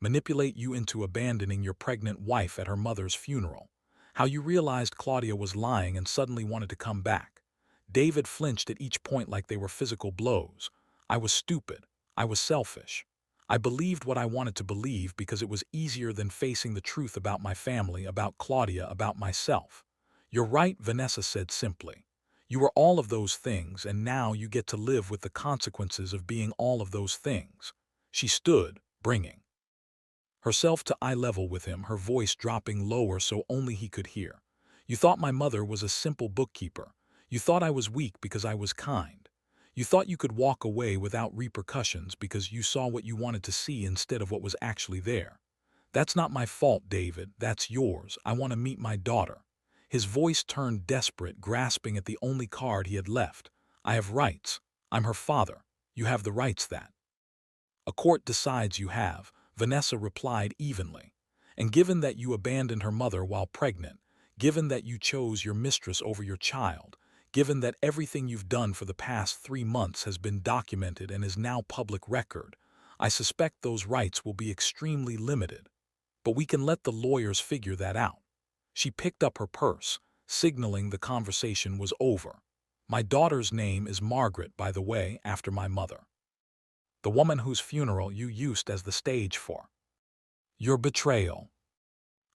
A: manipulate you into abandoning your pregnant wife at her mother's funeral, how you realized Claudia was lying and suddenly wanted to come back. David flinched at each point like they were physical blows. I was stupid. I was selfish. I believed what I wanted to believe because it was easier than facing the truth about my family, about Claudia, about myself. You're right, Vanessa said simply. You were all of those things, and now you get to live with the consequences of being all of those things. She stood, bringing herself to eye level with him, her voice dropping lower so only he could hear. You thought my mother was a simple bookkeeper. You thought I was weak because I was kind. You thought you could walk away without repercussions because you saw what you wanted to see instead of what was actually there. That's not my fault, David. That's yours. I want to meet my daughter. His voice turned desperate, grasping at the only card he had left. I have rights. I'm her father. You have the rights that a court decides you have, Vanessa replied evenly. And given that you abandoned her mother while pregnant, given that you chose your mistress over your child, given that everything you've done for the past 3 months has been documented and is now public record, I suspect those rights will be extremely limited. But we can let the lawyers figure that out. She picked up her purse, signaling the conversation was over. My daughter's name is Margaret, by the way, after my mother. The woman whose funeral you used as the stage for your betrayal.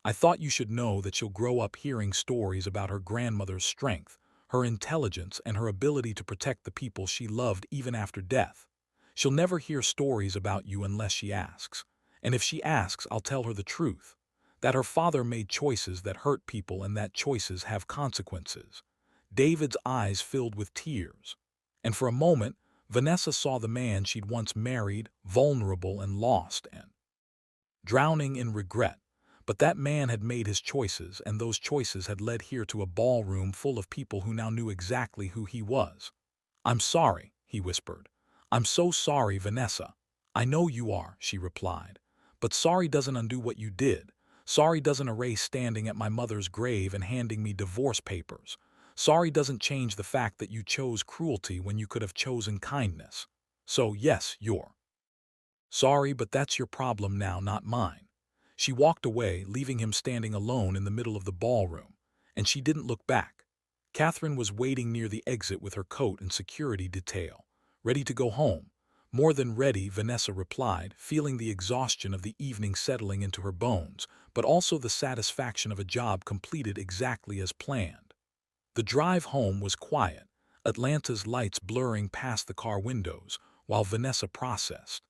A: I thought you should know that she'll grow up hearing stories about her grandmother's strength, her intelligence, and her ability to protect the people she loved even after death. She'll never hear stories about you unless she asks. And if she asks, I'll tell her the truth. That her father made choices that hurt people and that choices have consequences. David's eyes filled with tears. And for a moment, Vanessa saw the man she'd once married, vulnerable and lost and drowning in regret. But that man had made his choices, and those choices had led here to a ballroom full of people who now knew exactly who he was. I'm sorry, he whispered. I'm so sorry, Vanessa. I know you are, she replied. But sorry doesn't undo what you did. Sorry doesn't erase standing at my mother's grave and handing me divorce papers. Sorry doesn't change the fact that you chose cruelty when you could have chosen kindness. So yes, you're sorry, but that's your problem now, not mine. She walked away, leaving him standing alone in the middle of the ballroom, and she didn't look back. Catherine was waiting near the exit with her coat and security detail, ready to go home. More than ready, Vanessa replied, feeling the exhaustion of the evening settling into her bones, but also the satisfaction of a job completed exactly as planned. The drive home was quiet, Atlanta's lights blurring past the car windows, while Vanessa processed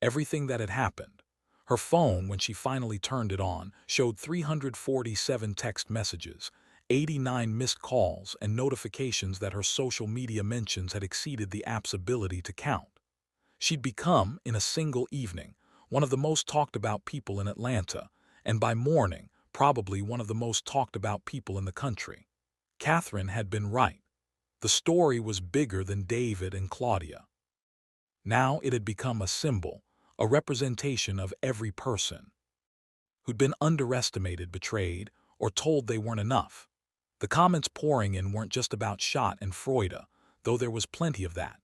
A: everything that had happened. Her phone, when she finally turned it on, showed 347 text messages, 89 missed calls, and notifications that her social media mentions had exceeded the app's ability to count. She'd become, in a single evening, one of the most talked about people in Atlanta, and by morning, probably one of the most talked about people in the country. Catherine had been right. The story was bigger than David and Claudia. Now it had become a symbol, a representation of every person who'd been underestimated, betrayed, or told they weren't enough. The comments pouring in weren't just about Schott and Freude, though there was plenty of that.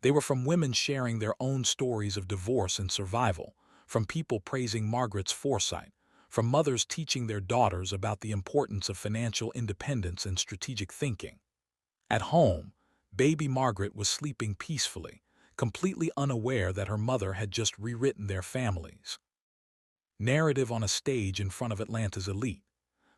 A: They were from women sharing their own stories of divorce and survival, from people praising Margaret's foresight, from mothers teaching their daughters about the importance of financial independence and strategic thinking. At home, baby Margaret was sleeping peacefully, completely unaware that her mother had just rewritten their family's narrative on a stage in front of Atlanta's elite.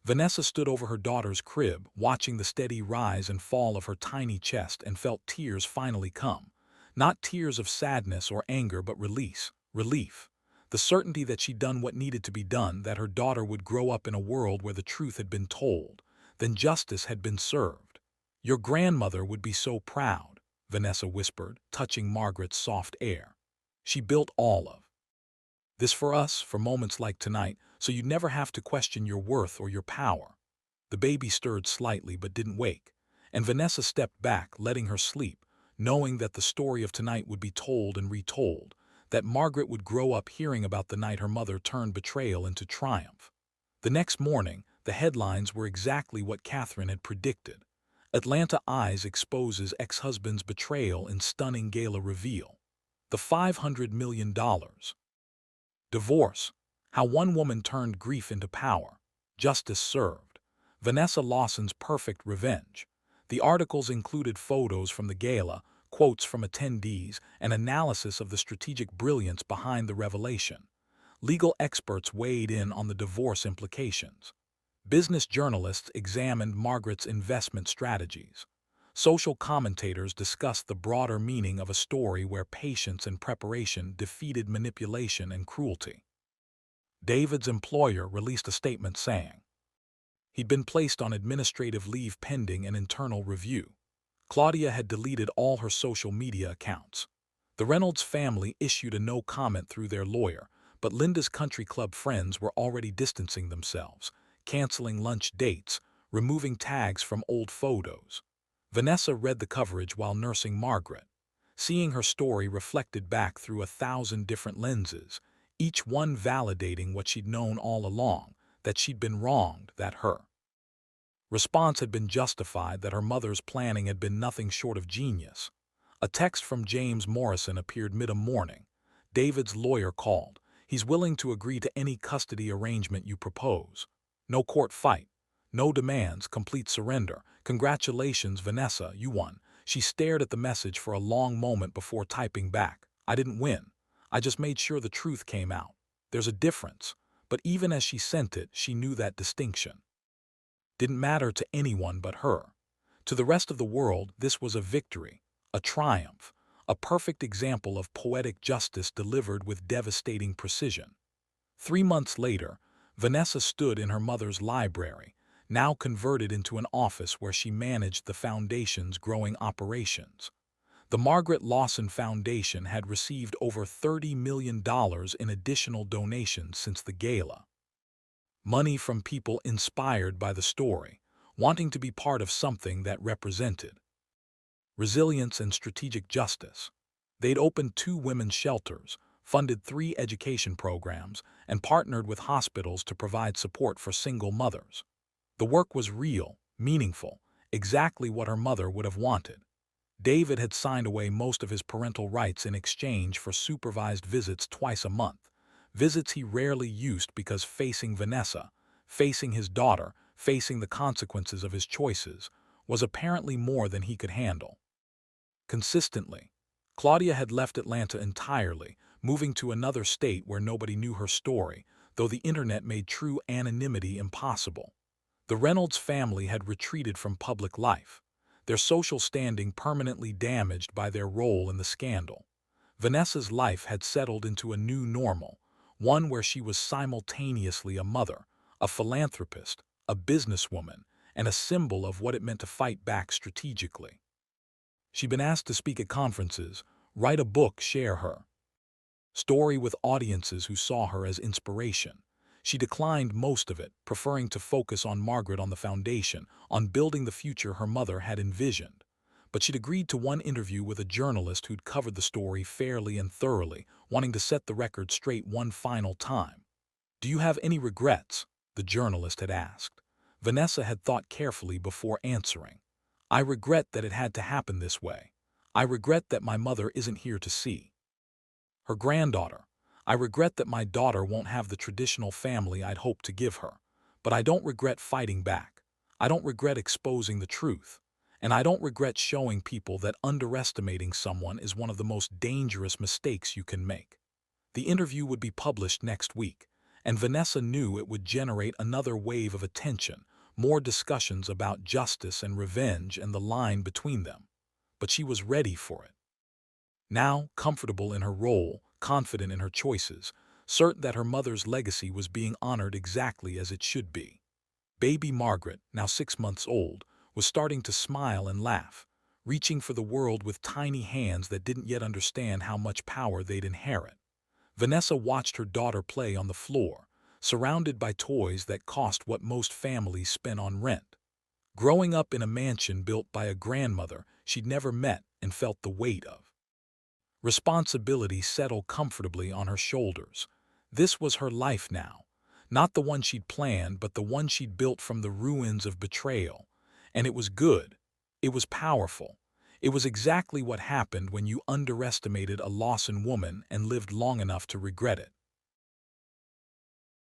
A: Vanessa stood over her daughter's crib, watching the steady rise and fall of her tiny chest, and felt tears finally come. Not tears of sadness or anger, but relief. The certainty that she'd done what needed to be done, that her daughter would grow up in a world where the truth had been told, then justice had been served. Your grandmother would be so proud, Vanessa whispered, touching Margaret's soft hair. She built all of this for us, for moments like tonight, so you'd never have to question your worth or your power. The baby stirred slightly but didn't wake, and Vanessa stepped back, letting her sleep, knowing that the story of tonight would be told and retold, that Margaret would grow up hearing about the night her mother turned betrayal into triumph. The next morning, the headlines were exactly what Catherine had predicted. Atlanta Eyes exposes ex-husband's betrayal in stunning gala reveal. The $500 million. Divorce. How one woman turned grief into power. Justice served. Vanessa Lawson's perfect revenge. The articles included photos from the gala, quotes from attendees, and analysis of the strategic brilliance behind the revelation. Legal experts weighed in on the divorce implications. Business journalists examined Margaret's investment strategies. Social commentators discussed the broader meaning of a story where patience and preparation defeated manipulation and cruelty. David's employer released a statement saying he'd been placed on administrative leave pending an internal review. Claudia had deleted all her social media accounts. The Reynolds family issued a no comment through their lawyer, but Linda's country club friends were already distancing themselves, canceling lunch dates, removing tags from old photos. Vanessa read the coverage while nursing Margaret, seeing her story reflected back through 1,000 different lenses, each one validating what she'd known all along, that she'd been wronged, that her response had been justified, that her mother's planning had been nothing short of genius. A text from James Morrison appeared mid-morning. David's lawyer called. He's willing to agree to any custody arrangement you propose. No court fight. No demands, complete surrender. Congratulations, Vanessa, you won. She stared at the message for a long moment before typing back. I didn't win. I just made sure the truth came out. There's a difference. But even as she sent it, she knew that distinction didn't matter to anyone but her. To the rest of the world, this was a victory, a triumph, a perfect example of poetic justice delivered with devastating precision. 3 months later, Vanessa stood in her mother's library, now converted into an office where she managed the foundation's growing operations. The Margaret Lawson Foundation had received over $30 million in additional donations since the gala. Money from people inspired by the story, wanting to be part of something that represented resilience and strategic justice. They'd opened 2 women's shelters, funded 3 education programs, and partnered with hospitals to provide support for single mothers. The work was real, meaningful, exactly what her mother would have wanted. David had signed away most of his parental rights in exchange for supervised visits twice a month, visits he rarely used because facing Vanessa, facing his daughter, facing the consequences of his choices, was apparently more than he could handle. Consistently, Claudia had left Atlanta entirely, moving to another state where nobody knew her story, though the internet made true anonymity impossible. The Reynolds family had retreated from public life, their social standing permanently damaged by their role in the scandal. Vanessa's life had settled into a new normal, one where she was simultaneously a mother, a philanthropist, a businesswoman, and a symbol of what it meant to fight back strategically. She'd been asked to speak at conferences, write a book, share her story with audiences who saw her as inspiration. She declined most of it, preferring to focus on Margaret, on the foundation, on building the future her mother had envisioned. But she'd agreed to one interview with a journalist who'd covered the story fairly and thoroughly, wanting to set the record straight one final time. "Do you have any regrets?" the journalist had asked. Vanessa had thought carefully before answering. "I regret that it had to happen this way. I regret that my mother isn't here to see her granddaughter. I regret that my daughter won't have the traditional family I'd hoped to give her. But I don't regret fighting back. I don't regret exposing the truth. And I don't regret showing people that underestimating someone is one of the most dangerous mistakes you can make." The interview would be published next week, and Vanessa knew it would generate another wave of attention, more discussions about justice and revenge and the line between them. But she was ready for it. Now, comfortable in her role, confident in her choices, certain that her mother's legacy was being honored exactly as it should be. Baby Margaret, now 6 months old, was starting to smile and laugh, reaching for the world with tiny hands that didn't yet understand how much power they'd inherit. Vanessa watched her daughter play on the floor, surrounded by toys that cost what most families spend on rent. Growing up in a mansion built by a grandmother she'd never met and felt the weight of responsibility settle comfortably on her shoulders. This was her life now, not the one she'd planned, but the one she'd built from the ruins of betrayal. And it was good. It was powerful. It was exactly what happened when you underestimated a loss in woman and lived long enough to regret it.